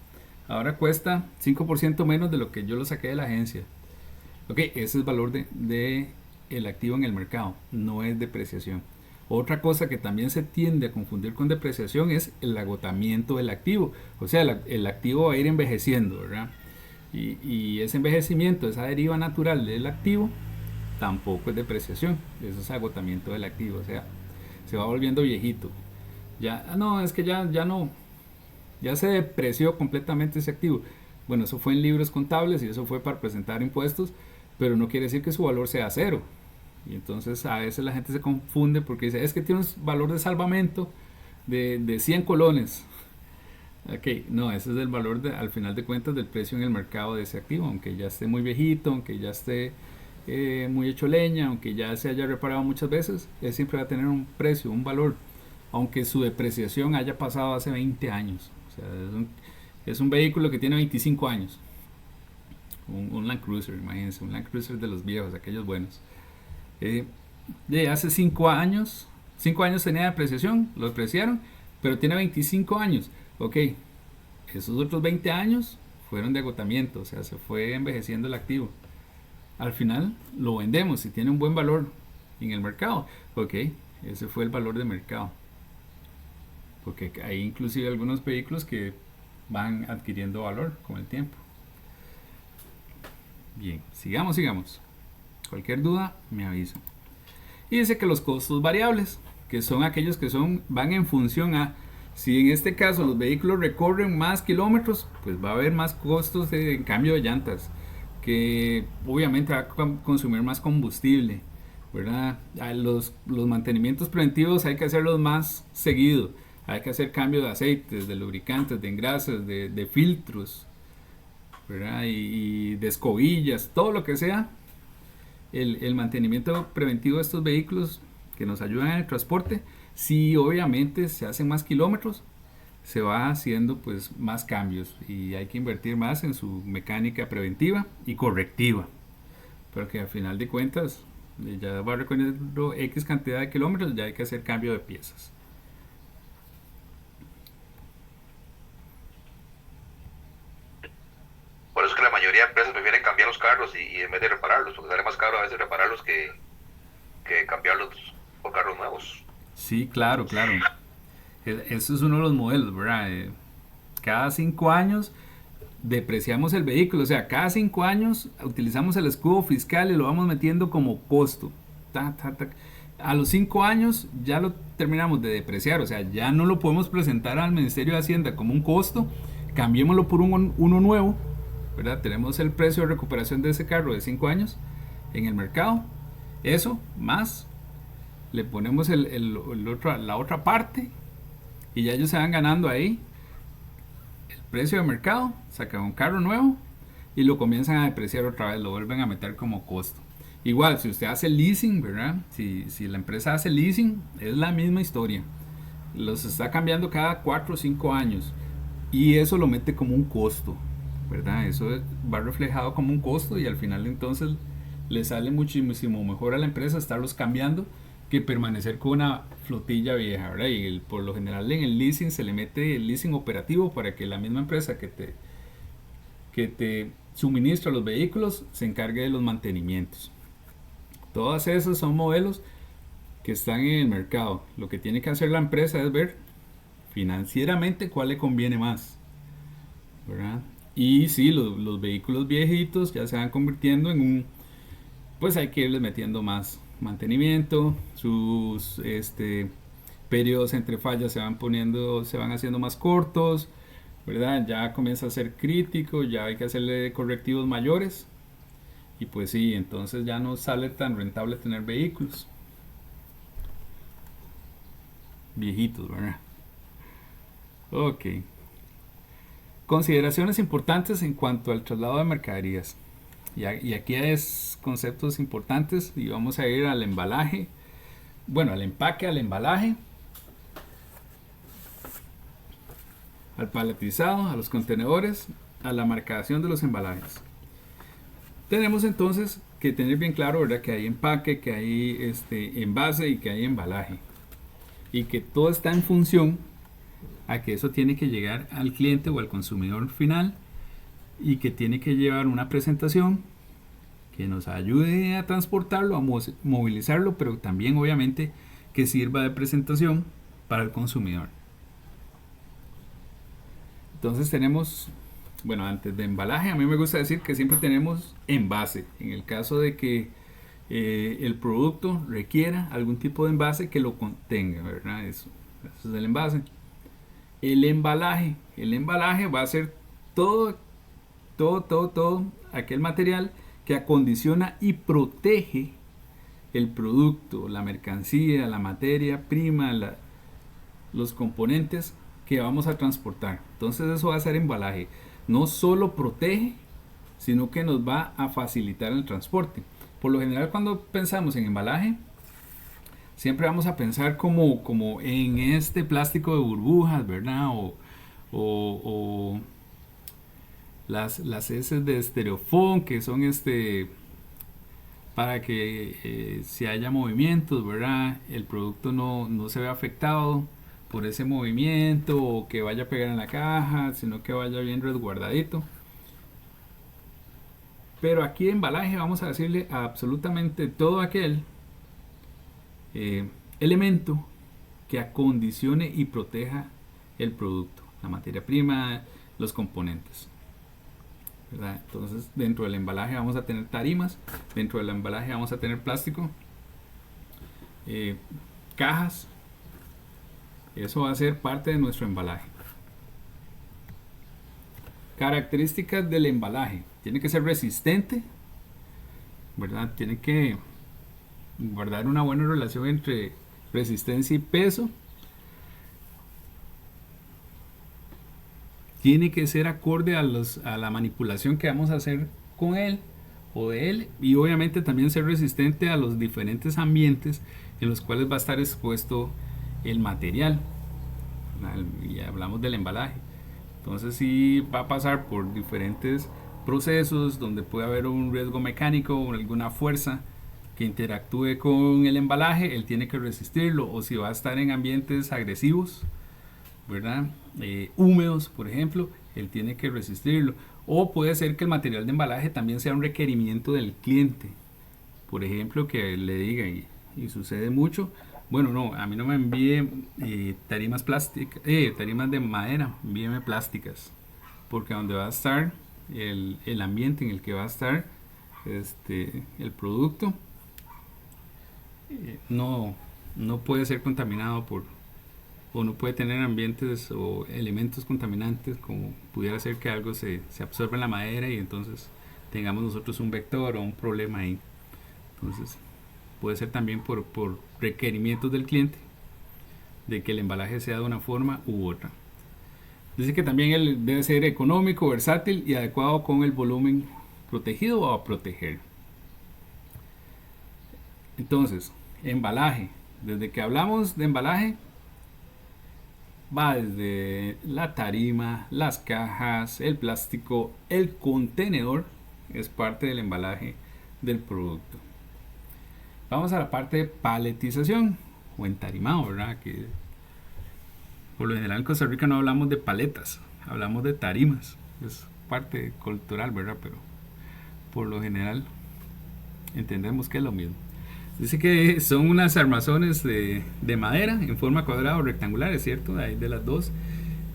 ahora cuesta 5% menos de lo que yo lo saqué de la agencia. Ok, ese es el valor de el activo en el mercado, no es depreciación. Otra cosa que también se tiende a confundir con depreciación es el agotamiento del activo, o sea, el activo va a ir envejeciendo, ¿verdad? Y ese envejecimiento, esa deriva natural del activo, tampoco es depreciación, eso es agotamiento del activo, o sea, se va volviendo viejito. Ya, no, es que ya no, ya se depreció completamente ese activo. Bueno, eso fue en libros contables y eso fue para presentar impuestos, pero no quiere decir que su valor sea cero. Y entonces a veces la gente se confunde porque dice, es que tiene un valor de salvamento de 100 colones. Ok, no, ese es el valor al final de cuentas del precio en el mercado de ese activo, aunque ya esté muy viejito, aunque ya esté muy hecho leña, aunque ya se haya reparado muchas veces, él siempre va a tener un precio, un valor aunque su depreciación haya pasado hace 20 años. O sea, es un vehículo que tiene 25 años. Un Land Cruiser, imagínense, un Land Cruiser de los viejos, aquellos buenos. De hace 5 años tenía depreciación, lo depreciaron, pero tiene 25 años. Ok, esos otros 20 años fueron de agotamiento, o sea, se fue envejeciendo el activo. Al final lo vendemos y tiene un buen valor en el mercado. Ok, ese fue el valor de mercado. Porque hay inclusive algunos vehículos que van adquiriendo valor con el tiempo. Bien, sigamos. Cualquier duda me avisa. Y dice que los costos variables, que son aquellos que van en función a, si en este caso los vehículos recorren más kilómetros, pues va a haber más costos de cambio de llantas, que obviamente va a consumir más combustible, ¿verdad? Los mantenimientos preventivos hay que hacerlos más seguido, hay que hacer cambio de aceites, de lubricantes, de engrases, de filtros, ¿verdad? Y de escobillas, todo lo que sea. El mantenimiento preventivo de estos vehículos que nos ayudan en el transporte, si obviamente se hacen más kilómetros, se va haciendo pues más cambios y hay que invertir más en su mecánica preventiva y correctiva, pero que al final de cuentas ya va recorriendo X cantidad de kilómetros, ya hay que hacer cambio de piezas. Por eso es que la mayoría de empresas prefieren cambiar los carros y en vez de repararlos, porque sale más caro a veces repararlos que cambiarlos por carros nuevos. Sí, claro. Eso es uno de los modelos, ¿verdad? Cada 5 años depreciamos el vehículo, o sea, cada 5 años utilizamos el escudo fiscal y lo vamos metiendo como costo. A los 5 años ya lo terminamos de depreciar, o sea, ya no lo podemos presentar al Ministerio de Hacienda como un costo, cambiémoslo por uno nuevo, ¿verdad? Tenemos el precio de recuperación de ese carro de 5 años en el mercado, eso más le ponemos la otra parte y ya ellos se van ganando ahí el precio de mercado, sacan un carro nuevo y lo comienzan a depreciar otra vez, lo vuelven a meter como costo. Igual, si usted hace leasing, ¿verdad? Si la empresa hace leasing, es la misma historia. Los está cambiando cada 4 o 5 años y eso lo mete como un costo, ¿verdad? Eso va reflejado como un costo y al final entonces le sale muchísimo mejor a la empresa estarlos cambiando que permanecer con una flotilla vieja, ¿verdad? Y por lo general en el leasing se le mete el leasing operativo para que la misma empresa que te suministra los vehículos se encargue de los mantenimientos. Todas esas son modelos que están en el mercado. Lo que tiene que hacer la empresa es ver financieramente cuál le conviene más, ¿verdad? Y sí, los vehículos viejitos ya se van convirtiendo en pues hay que irles metiendo más mantenimiento, sus periodos entre fallas se van haciendo más cortos, ¿verdad? Ya comienza a ser crítico, ya hay que hacerle correctivos mayores y pues sí, entonces ya no sale tan rentable tener vehículos viejitos, ¿verdad? Ok. Consideraciones importantes en cuanto al traslado de mercaderías. Y aquí es conceptos importantes y vamos a ir al embalaje, bueno, al empaque, al embalaje, al paletizado, a los contenedores, a la marcación de los embalajes. Tenemos entonces que tener bien claro, ¿verdad? Que hay empaque, que hay envase y que hay embalaje. Y que todo está en función a que eso tiene que llegar al cliente o al consumidor final y que tiene que llevar una presentación que nos ayude a transportarlo, a movilizarlo, pero también obviamente que sirva de presentación para el consumidor. Entonces tenemos, bueno, antes de embalaje, a mí me gusta decir que siempre tenemos envase. En el caso de que el producto requiera algún tipo de envase que lo contenga, ¿verdad? Eso es el envase. El embalaje va a ser todo aquel material que acondiciona y protege el producto, la mercancía, la materia prima, los componentes que vamos a transportar. Entonces eso va a ser embalaje. No solo protege, sino que nos va a facilitar el transporte. Por lo general, cuando pensamos en embalaje, siempre vamos a pensar como en este plástico de burbujas, ¿verdad? O las heces de estereofón, que son para que si haya movimientos, ¿verdad? El producto no se vea afectado por ese movimiento o que vaya a pegar en la caja, sino que vaya bien resguardadito. Pero aquí en embalaje vamos a decirle a absolutamente todo aquel elemento que acondicione y proteja el producto, la materia prima, los componentes, ¿verdad? Entonces dentro del embalaje vamos a tener tarimas, dentro del embalaje vamos a tener plástico, cajas, eso va a ser parte de nuestro embalaje. Características del embalaje: tiene que ser resistente, ¿verdad? Tiene que guardar una buena relación entre resistencia y peso. Tiene que ser acorde a la manipulación que vamos a hacer con él o de él, y obviamente también ser resistente a los diferentes ambientes en los cuales va a estar expuesto el material. Y hablamos del embalaje, entonces sí va a pasar por diferentes procesos donde puede haber un riesgo mecánico o alguna fuerza que interactúe con el embalaje, él tiene que resistirlo. O si va a estar en ambientes agresivos, ¿verdad? Húmedos, por ejemplo, él tiene que resistirlo. O puede ser que el material de embalaje también sea un requerimiento del cliente, por ejemplo, que le diga, y sucede mucho: bueno, no, a mí no me envíe tarimas plásticas, tarimas de madera, envíeme plásticas, porque donde va a estar el ambiente en el que va a estar el producto no puede ser contaminado o no puede tener ambientes o elementos contaminantes, como pudiera ser que algo se absorba en la madera y entonces tengamos nosotros un vector o un problema ahí. Entonces puede ser también por requerimientos del cliente de que el embalaje sea de una forma u otra. Dice que también él debe ser económico, versátil y adecuado con el volumen protegido o a proteger. Entonces, embalaje. Desde que hablamos de embalaje, va desde la tarima, las cajas, el plástico, el contenedor, es parte del embalaje del producto. Vamos a la parte de paletización o entarimado, ¿verdad? Que por lo general en Costa Rica no hablamos de paletas, hablamos de tarimas. Es parte cultural, ¿verdad? Pero por lo general entendemos que es lo mismo. Dice que son unas armazones de madera en forma cuadrada o rectangular, es cierto, hay de las dos.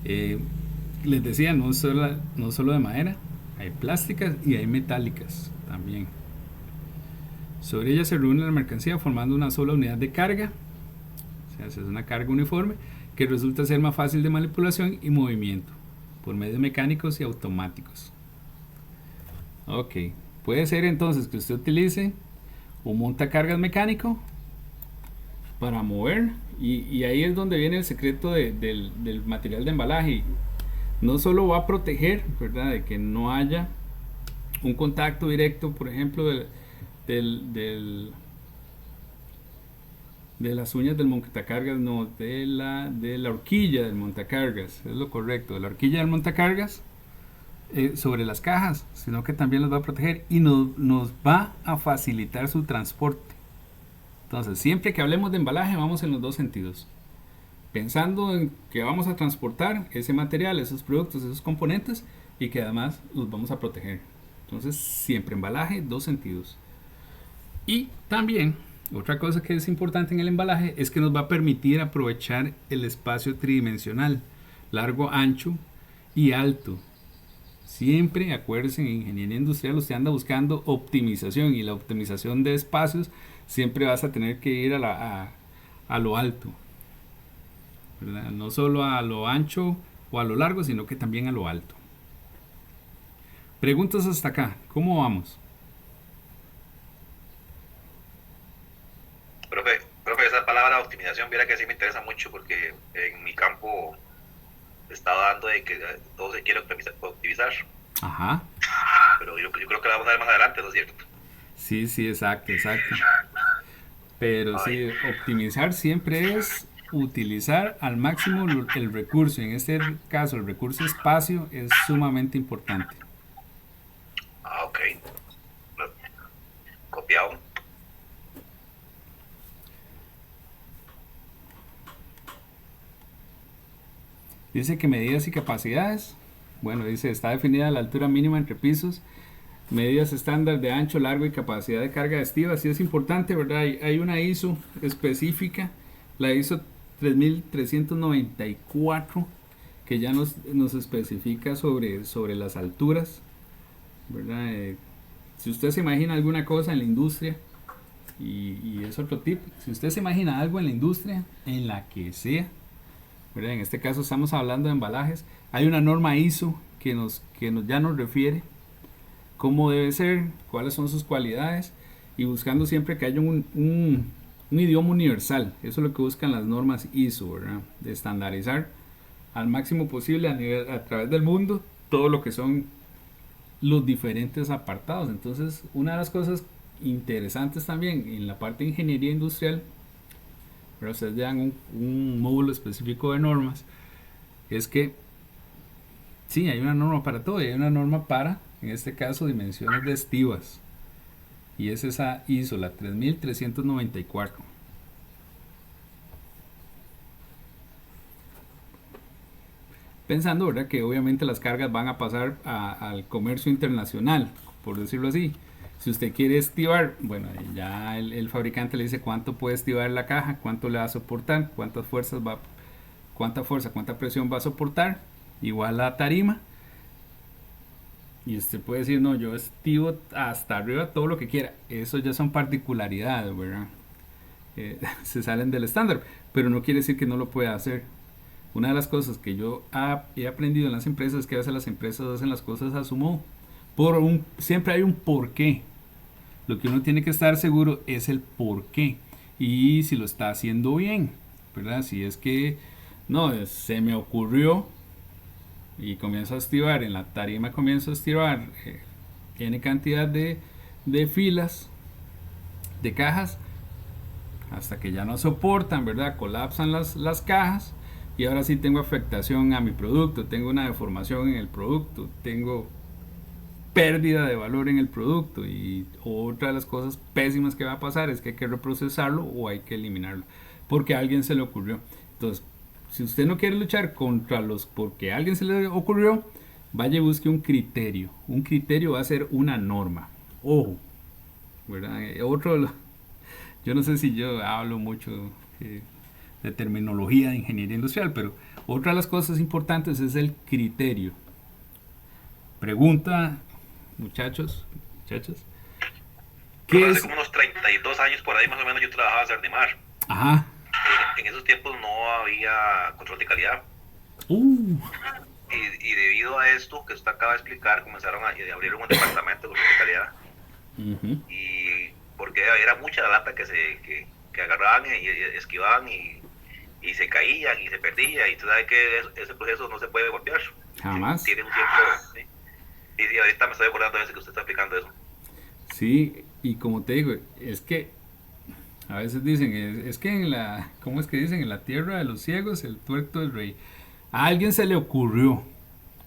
Les decía, no solo de madera, hay plásticas y hay metálicas también. Sobre ellas se reúne la mercancía formando una sola unidad de carga, o sea, es una carga uniforme que resulta ser más fácil de manipulación y movimiento por medios mecánicos y automáticos. Ok, puede ser entonces que usted utilice un montacargas mecánico para mover, y ahí es donde viene el secreto del material de embalaje. No solo va a proteger, ¿verdad?, de que no haya un contacto directo, por ejemplo, de las uñas del montacargas, no, de la horquilla del montacargas, es lo correcto, de la horquilla del montacargas sobre las cajas, sino que también los va a proteger y nos va a facilitar su transporte. Entonces, siempre que hablemos de embalaje, vamos en los dos sentidos, pensando en que vamos a transportar ese material, esos productos, esos componentes, y que además los vamos a proteger. Entonces, siempre embalaje, dos sentidos. Y también otra cosa que es importante en el embalaje es que nos va a permitir aprovechar el espacio tridimensional, largo, ancho y alto. Siempre acuérdense, en ingeniería industrial usted anda buscando optimización, y la optimización de espacios siempre vas a tener que ir a lo alto, ¿verdad? No solo a lo ancho o a lo largo, sino que también a lo alto. Preguntas hasta acá, ¿cómo vamos? Profe, esa palabra optimización, viera que sí me interesa mucho, porque en mi campo estaba dando de que todo se quiere optimizar. Ajá. Pero yo creo que la vamos a ver más adelante, ¿no es cierto? Sí, exacto. Pero Ay, sí, optimizar siempre es utilizar al máximo el recurso. En este caso, el recurso espacio es sumamente importante. ok. Lo- Copiado. Dice que medidas y capacidades. Bueno, dice, está definida la altura mínima entre pisos, medidas estándar de ancho, largo y capacidad de carga estiva. Sí es importante, ¿verdad? Hay una ISO específica, la ISO 3394, que ya nos especifica sobre las alturas, ¿verdad? Si usted se imagina alguna cosa en la industria, y es otro tip, si usted se imagina algo en la industria, en la que sea, ¿verdad? En este caso estamos hablando de embalajes, hay una norma ISO ya nos refiere cómo debe ser, cuáles son sus cualidades, y buscando siempre que haya un idioma universal. Eso es lo que buscan las normas ISO, ¿verdad? De estandarizar al máximo posible a través del mundo todo lo que son los diferentes apartados. Entonces, una de las cosas interesantes también en la parte de ingeniería industrial, pero ustedes dan un módulo específico de normas, es que sí, hay una norma para todo, y hay una norma para, en este caso, dimensiones de estivas, y es esa ISO, la 3394. Pensando, ¿verdad?, que obviamente las cargas van a pasar al comercio internacional, por decirlo así. Si usted quiere estivar, bueno, ya el fabricante le dice cuánto puede estivar la caja, cuánto le va a soportar, cuánta fuerza, cuánta presión va a soportar, igual la tarima. Y usted puede decir, no, yo estivo hasta arriba todo lo que quiera. Eso ya son particularidades, ¿verdad? Se salen del estándar, pero no quiere decir que no lo pueda hacer. Una de las cosas que yo he aprendido en las empresas es que a veces las empresas hacen las cosas a su modo. Siempre hay un porqué. Lo que uno tiene que estar seguro es el porqué. Y si lo está haciendo bien, ¿verdad? Si es que, no, se me ocurrió y comienzo a estivar, en la tarima comienzo a estivar, tiene cantidad de filas, de cajas, hasta que ya no soportan, ¿verdad? Colapsan las cajas, y ahora sí tengo afectación a mi producto, tengo una deformación en el producto, tengo pérdida de valor en el producto, y otra de las cosas pésimas que va a pasar es que hay que reprocesarlo o hay que eliminarlo porque a alguien se le ocurrió. Entonces, si usted no quiere luchar contra los porque a alguien se le ocurrió, vaya y busque un criterio. Un criterio va a ser una norma. Ojo, ¿verdad? Yo no sé si yo hablo mucho de terminología de ingeniería industrial, pero otra de las cosas importantes es el criterio. Pregunta, muchachos, muchachas, Bueno, ¿qué hace es? como unos 32 años por ahí más o menos yo trabajaba en Sardimar. Ajá. En esos tiempos no había control de calidad. Uh, Y debido a esto que usted acaba de explicar, comenzaron a abrir un departamento de control de calidad. uh-huh. Y porque era mucha la lata que agarraban y esquivaban y se caían y se perdía. Y usted sabe que ese proceso no se puede golpear. Jamás. Tiene un tiempo. ¿Sí? Y ahorita me estoy acordando de eso que usted está explicando eso. Sí, y como te digo, es que a veces dicen, es que ¿cómo es que dicen? En la tierra de los ciegos, el tuerto del rey. A alguien se le ocurrió,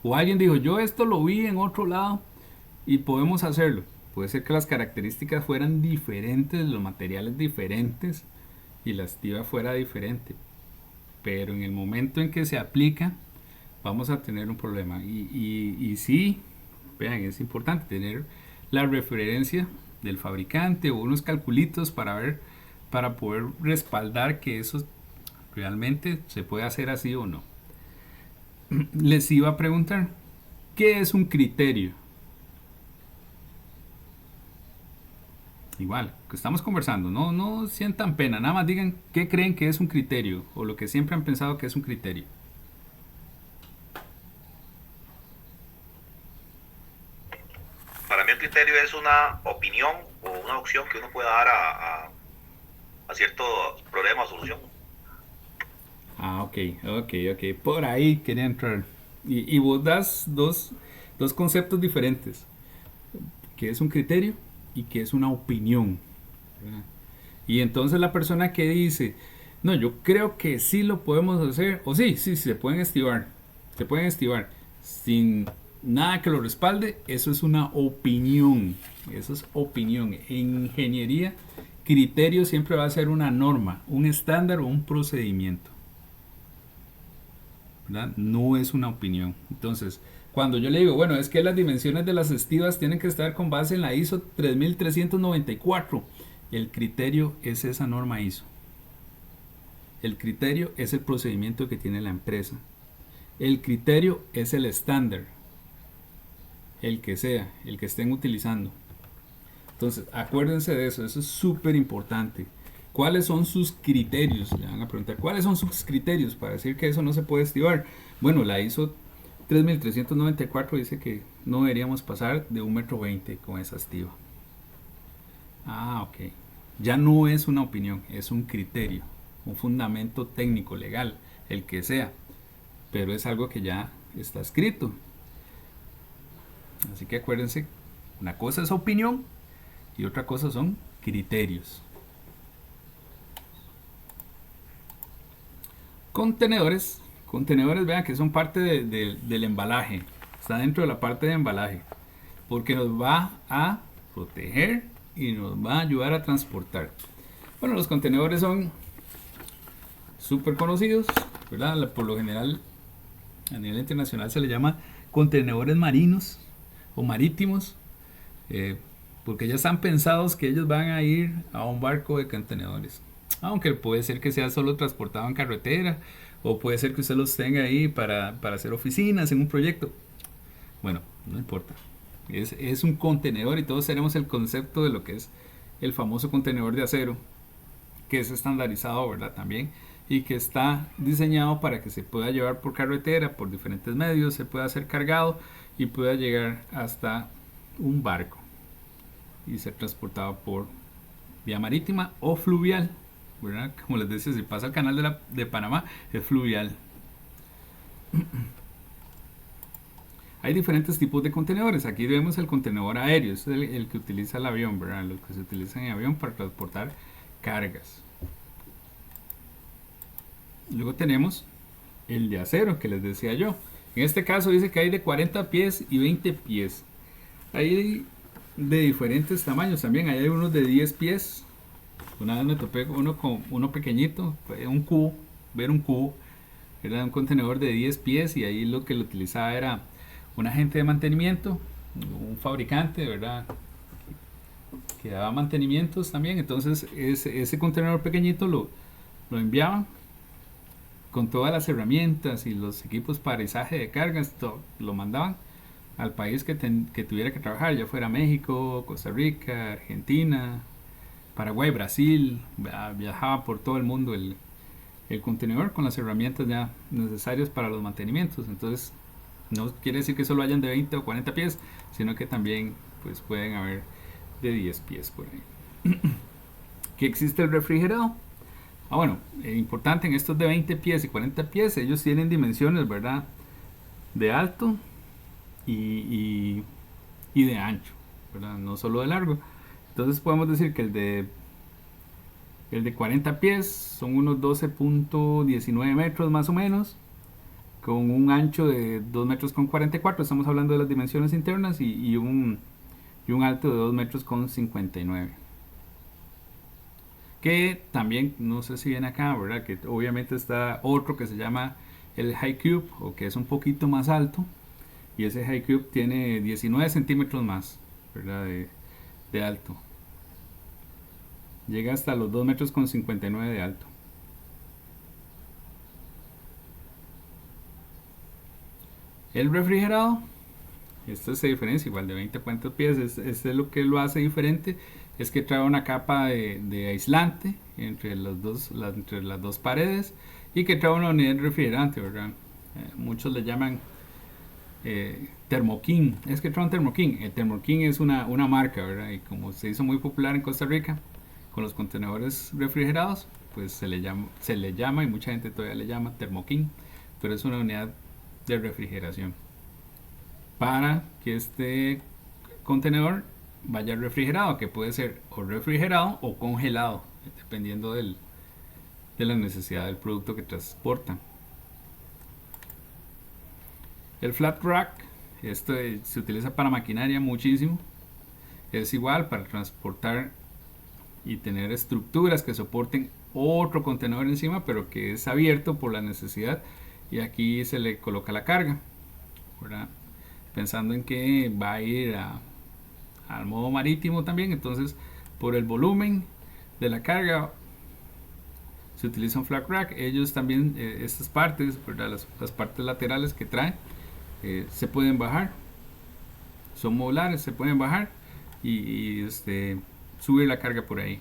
o alguien dijo, yo esto lo vi en otro lado y podemos hacerlo. Puede ser que las características fueran diferentes, los materiales diferentes y la estiva fuera diferente, pero en el momento en que se aplica, vamos a tener un problema. Y sí, vean, es importante tener la referencia del fabricante o unos calculitos para poder respaldar que eso realmente se puede hacer así o no. Les iba a preguntar, ¿qué es un criterio? Igual, que estamos conversando, no sientan pena, nada más digan qué creen que es un criterio o lo que siempre han pensado que es un criterio. Para mí el criterio es una opinión o una opción que uno pueda dar a ciertos problemas o solución. Ah, ok, por ahí quería entrar. Y vos das dos conceptos diferentes, que es un criterio y que es una opinión, ¿verdad? Y entonces la persona que dice, no, yo creo que sí lo podemos hacer, o sí, se pueden estivar, sin nada que lo respalde, eso es una opinión, eso es opinión. En ingeniería, criterio siempre va a ser una norma, un estándar o un procedimiento, ¿verdad? No es una opinión. Entonces, cuando yo le digo, bueno, es que las dimensiones de las estivas tienen que estar con base en la ISO 3394, el criterio es esa norma ISO. El criterio es el procedimiento que tiene la empresa. El criterio es el estándar, el que sea, el que estén utilizando. Entonces, acuérdense de eso es súper importante. ¿Cuáles son sus criterios? Le van a preguntar, ¿cuáles son sus criterios para decir que eso no se puede estivar? Bueno, la ISO 3394 dice que no deberíamos pasar de 1,20 m con esa estiva. Ah, ok. Ya no es una opinión, es un criterio, un fundamento técnico, legal, el que sea. Pero es algo que ya está escrito. Así que acuérdense, una cosa es opinión y otra cosa son criterios. Contenedores. Contenedores, vean que son parte del embalaje. Está dentro de la parte de embalaje. Porque nos va a proteger y nos va a ayudar a transportar. Bueno, los contenedores son súper conocidos, ¿verdad? Por lo general, a nivel internacional se le llama contenedores marinos o marítimos. Porque ya están pensados que ellos van a ir a un barco de contenedores. Aunque puede ser que sea solo transportado en carretera, o puede ser que usted los tenga ahí para hacer oficinas en un proyecto. Bueno, no importa. Es un contenedor y todos tenemos el concepto de lo que es el famoso contenedor de acero, que es estandarizado, ¿verdad? También, y que está diseñado para que se pueda llevar por carretera, por diferentes medios, se pueda ser cargado y pueda llegar hasta un barco y ser transportado por vía marítima o fluvial, ¿verdad? Como les decía, si pasa el canal de Panamá, es fluvial. Hay diferentes tipos de contenedores. Aquí vemos el contenedor aéreo, es el que utiliza el avión, ¿verdad? Los que se utilizan en avión para transportar cargas. Luego tenemos el de acero que les decía yo. En este caso dice que hay de 40 pies y 20 pies. Hay de diferentes tamaños también. Hay unos de 10 pies. Una vez me topé con uno pequeñito, un cubo, ver un cubo. Era un contenedor de 10 pies y ahí lo que lo utilizaba era un agente de mantenimiento, un fabricante, ¿verdad? Que daba mantenimientos también. Entonces ese contenedor pequeñito lo enviaban con todas las herramientas y los equipos para izaje de cargas, todo, lo mandaban al país que tuviera que trabajar, ya fuera México, Costa Rica, Argentina, Paraguay, Brasil. Viajaba por todo el mundo el contenedor con las herramientas ya necesarias para los mantenimientos. Entonces no quiere decir que solo hayan de 20 o 40 pies, sino que también pues pueden haber de 10 pies por ahí. ¿Qué existe el refrigerado? Bueno, importante, en estos de 20 pies y 40 pies, ellos tienen dimensiones, ¿verdad? De alto y de ancho, ¿verdad? No solo de largo. Entonces podemos decir que el de 40 pies son unos 12.19 metros más o menos, con un ancho de 2 metros con 44, estamos hablando de las dimensiones internas, y un alto de 2 metros con 59. Que también, no sé si viene acá, ¿verdad? Que obviamente está otro que se llama el High Cube, o que es un poquito más alto, y ese High Cube tiene 19 centímetros más, ¿verdad? De alto. Llega hasta los 2 metros con 59 de alto. El refrigerado, esto se diferencia igual de 20 a 40 pies. Este es lo que lo hace diferente, es que trae una capa de aislante entre las dos paredes, y que trae una unidad refrigerante, ¿verdad? Muchos le llaman Thermo-King. Es que trae un Thermo-King. El Thermo-King es una marca, ¿verdad? Y como se hizo muy popular en Costa Rica con los contenedores refrigerados, pues se le llama, y mucha gente todavía le llama Thermo-King, pero es una unidad de refrigeración para que este contenedor vaya refrigerado, que puede ser o refrigerado o congelado. dependiendo de la necesidad del producto que transportan. El flat rack, esto se utiliza para maquinaria muchísimo. Es igual para transportar y tener estructuras que soporten otro contenedor encima, pero que es abierto por la necesidad, y aquí se le coloca la carga, ¿verdad? Pensando en que va a ir al modo marítimo también, entonces por el volumen de la carga se utiliza un flat rack. Ellos también, estas partes, ¿verdad? Las partes laterales que traen, se pueden bajar, son modulares, se pueden bajar y subir la carga por ahí,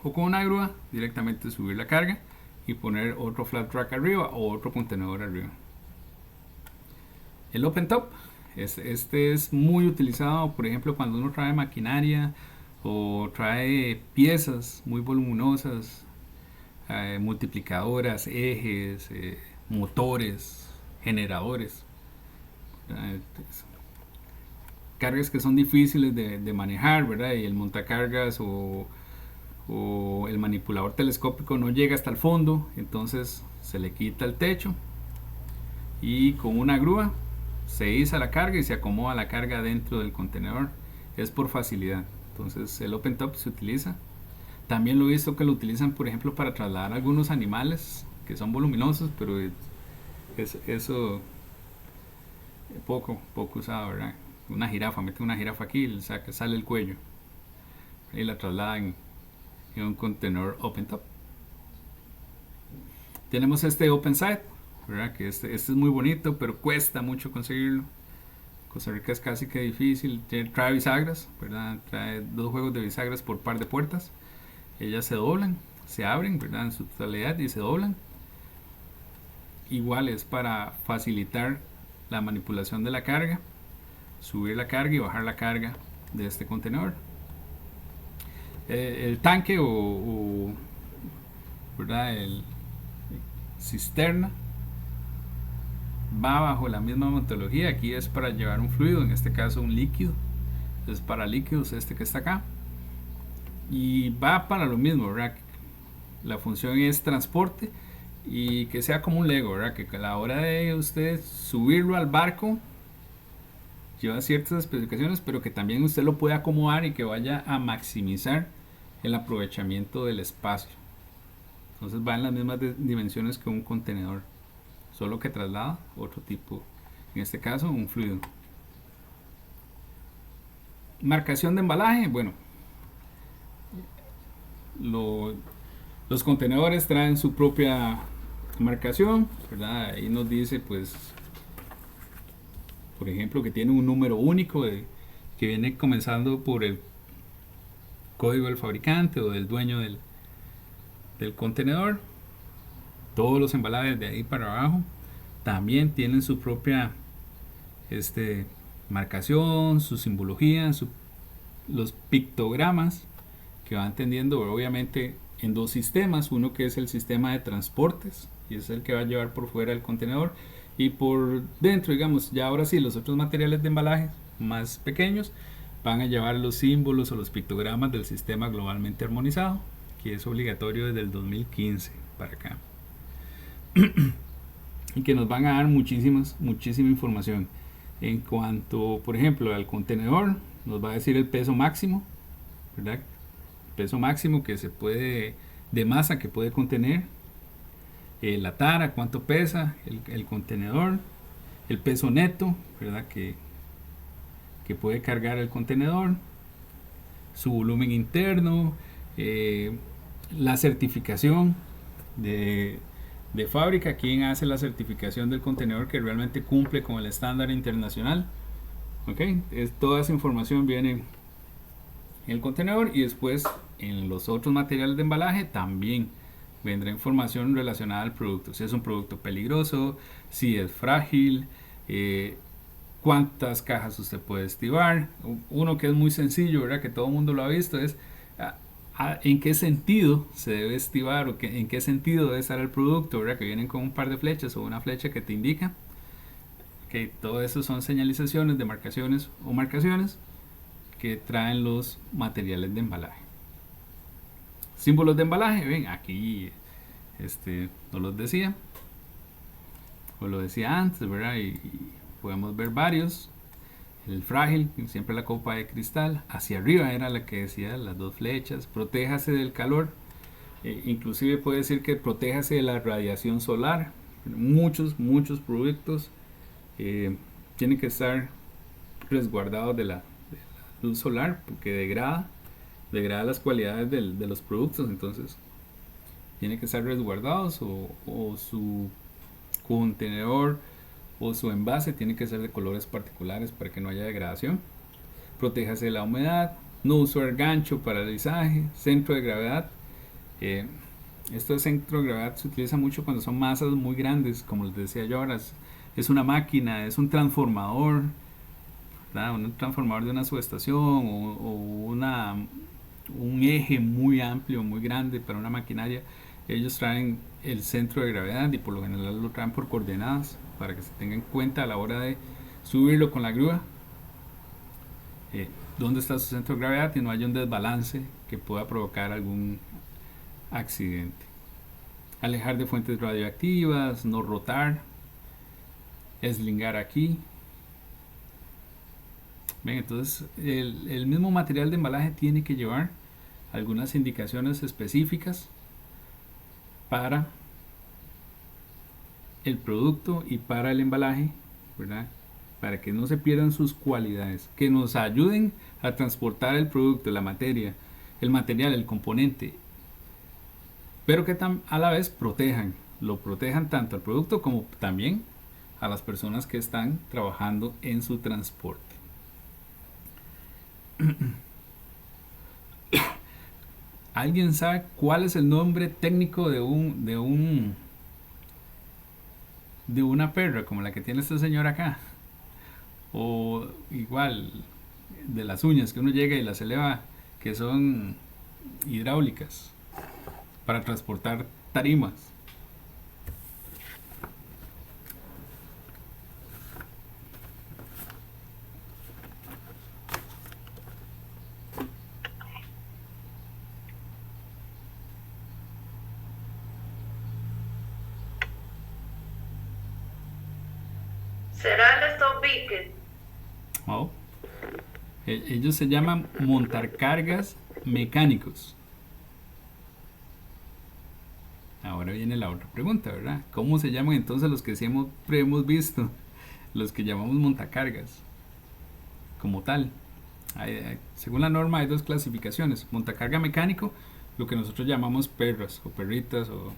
o con una grúa directamente subir la carga y poner otro flat rack arriba o otro contenedor arriba. El open top, este es muy utilizado, por ejemplo, cuando uno trae maquinaria o trae piezas muy voluminosas, multiplicadoras, ejes, motores, generadores, cargas que son difíciles de manejar, ¿verdad? Y el montacargas o el manipulador telescópico no llega hasta el fondo, entonces se le quita el techo y con una grúa se iza la carga y se acomoda la carga dentro del contenedor. Es por facilidad. Entonces el open top se utiliza. También lo he visto que lo utilizan, por ejemplo, para trasladar algunos animales que son voluminosos, pero eso poco usado, ¿verdad? Una jirafa, mete una jirafa aquí y sale el cuello y la trasladan en un contenedor open top. Tenemos este open side, ¿verdad? Que este es muy bonito, pero cuesta mucho conseguirlo. Costa Rica es casi que difícil. Trae bisagras, ¿verdad? Trae 2 juegos de bisagras por par de puertas. Ellas se doblan, se abren, ¿verdad? En su totalidad y se doblan. Igual es para facilitar la manipulación de la carga, subir la carga y bajar la carga de este contenedor. El tanque ¿verdad? El cisterna va bajo la misma metodología. Aquí es para llevar un fluido, en este caso un líquido. Es para líquidos este que está acá. Y va para lo mismo, ¿verdad? La función es transporte y que sea como un Lego, ¿verdad? Que a la hora de usted subirlo al barco lleva ciertas especificaciones, pero que también usted lo puede acomodar y que vaya a maximizar el aprovechamiento del espacio. Entonces va en las mismas dimensiones que un contenedor, solo que traslada otro tipo, en este caso un fluido. Marcación de embalaje, bueno, los contenedores traen su propia marcación, ¿verdad? Ahí nos dice, pues, por ejemplo, que tiene un número único que viene comenzando por el código del fabricante o del dueño del contenedor. Todos los embalajes de ahí para abajo también tienen su propia marcación, su simbología, los pictogramas que van tendiendo, obviamente, en 2 sistemas. Uno que es el sistema de transportes, y es el que va a llevar por fuera el contenedor, y por dentro, digamos, ya ahora sí, los otros materiales de embalaje más pequeños van a llevar los símbolos o los pictogramas del sistema globalmente armonizado, que es obligatorio desde el 2015 para acá, y que nos van a dar muchísima información en cuanto, por ejemplo, al contenedor. Nos va a decir el peso máximo, ¿verdad? El peso máximo que se puede, de masa que puede contener, la tara, cuánto pesa el contenedor, el peso neto, ¿verdad? Que puede cargar el contenedor, su volumen interno, la certificación de fábrica, quién hace la certificación del contenedor que realmente cumple con el estándar internacional. Okay, toda esa información viene en el contenedor, y después en los otros materiales de embalaje también vendrá información relacionada al producto, si es un producto peligroso, si es frágil, cuántas cajas usted puede estivar. Uno que es muy sencillo, ¿verdad? Que todo el mundo lo ha visto, es en qué sentido se debe estivar, o en qué sentido debe estar el producto, ¿verdad? Que vienen con un par de flechas o una flecha que te indica que todo eso son señalizaciones de marcaciones o marcaciones que traen los materiales de embalaje. Símbolos de embalaje, ven, aquí nos los decía, o lo decía antes, ¿verdad? Y podemos ver varios. El frágil, siempre la copa de cristal, hacia arriba era la que decía las dos flechas, protéjase del calor, inclusive puede decir que protéjase de la radiación solar. Muchos productos tienen que estar resguardados de la luz solar porque degrada las cualidades de los productos, entonces tiene que estar resguardados o su contenedor o su envase tiene que ser de colores particulares para que no haya degradación. Protéjase de la humedad, no usar gancho para alisaje, centro de gravedad. Esto de centro de gravedad se utiliza mucho cuando son masas muy grandes, como les decía yo ahora. Es una máquina, es un transformador, ¿verdad? Un transformador de una subestación o un eje muy amplio, muy grande para una maquinaria. Ellos traen el centro de gravedad y por lo general lo traen por coordenadas para que se tenga en cuenta a la hora de subirlo con la grúa dónde está su centro de gravedad y no haya un desbalance que pueda provocar algún accidente. Alejar de fuentes radioactivas, no rotar, eslingar aquí. Bien, entonces el mismo material de embalaje tiene que llevar algunas indicaciones específicas para el producto y para el embalaje, ¿verdad? Para que no se pierdan sus cualidades, que nos ayuden a transportar el producto, la materia, el material, el componente, pero que a la vez lo protejan tanto al producto como también a las personas que están trabajando en su transporte. ¿Alguien sabe cuál es el nombre técnico de una perra como la que tiene este señor acá? O igual de las uñas que uno llega y las eleva, que son hidráulicas para transportar tarimas. ¿Será el stop beacon? Oh. Ellos se llaman montacargas mecánicos. Ahora viene la otra pregunta, ¿verdad? ¿Cómo se llaman entonces los que siempre hemos visto? Los que llamamos montacargas. Como tal. Según la norma hay dos clasificaciones. Montacarga mecánico, lo que nosotros llamamos perras o perritas o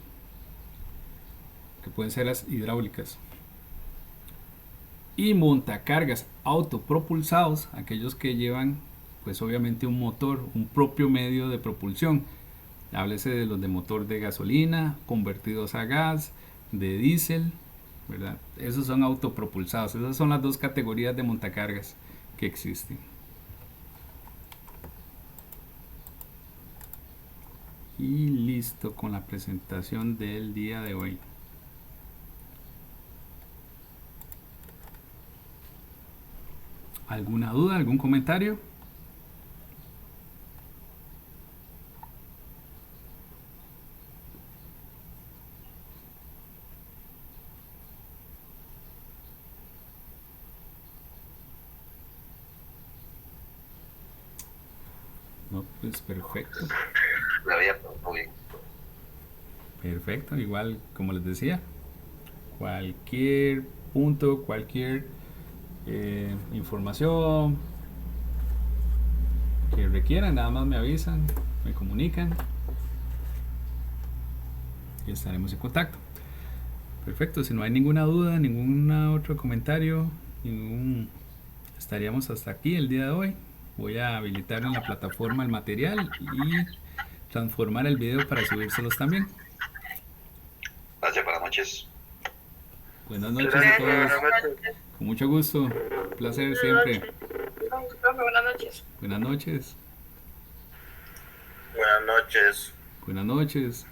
que pueden ser las hidráulicas. Y montacargas autopropulsados, aquellos que llevan pues obviamente un motor, un propio medio de propulsión. Háblese de los de motor de gasolina, convertidos a gas, de diésel, ¿verdad? Esos son autopropulsados. Esas son las dos categorías de montacargas que existen. Y listo con la presentación del día de hoy. ¿Alguna duda? ¿Algún comentario? No, pues perfecto. La veía muy bien. Perfecto, igual como les decía, cualquier punto, cualquier información que requieran, nada más me avisan, me comunican y estaremos en contacto. Perfecto, si no hay ninguna duda, ningún otro comentario, estaríamos hasta aquí el día de hoy. Voy a habilitar en la plataforma el material y transformar el video para subírselos también. Gracias, buenas noches. Buenas noches a todos. Con mucho gusto. Un placer siempre. Buenas noches. Buenas noches. Buenas noches. Buenas noches.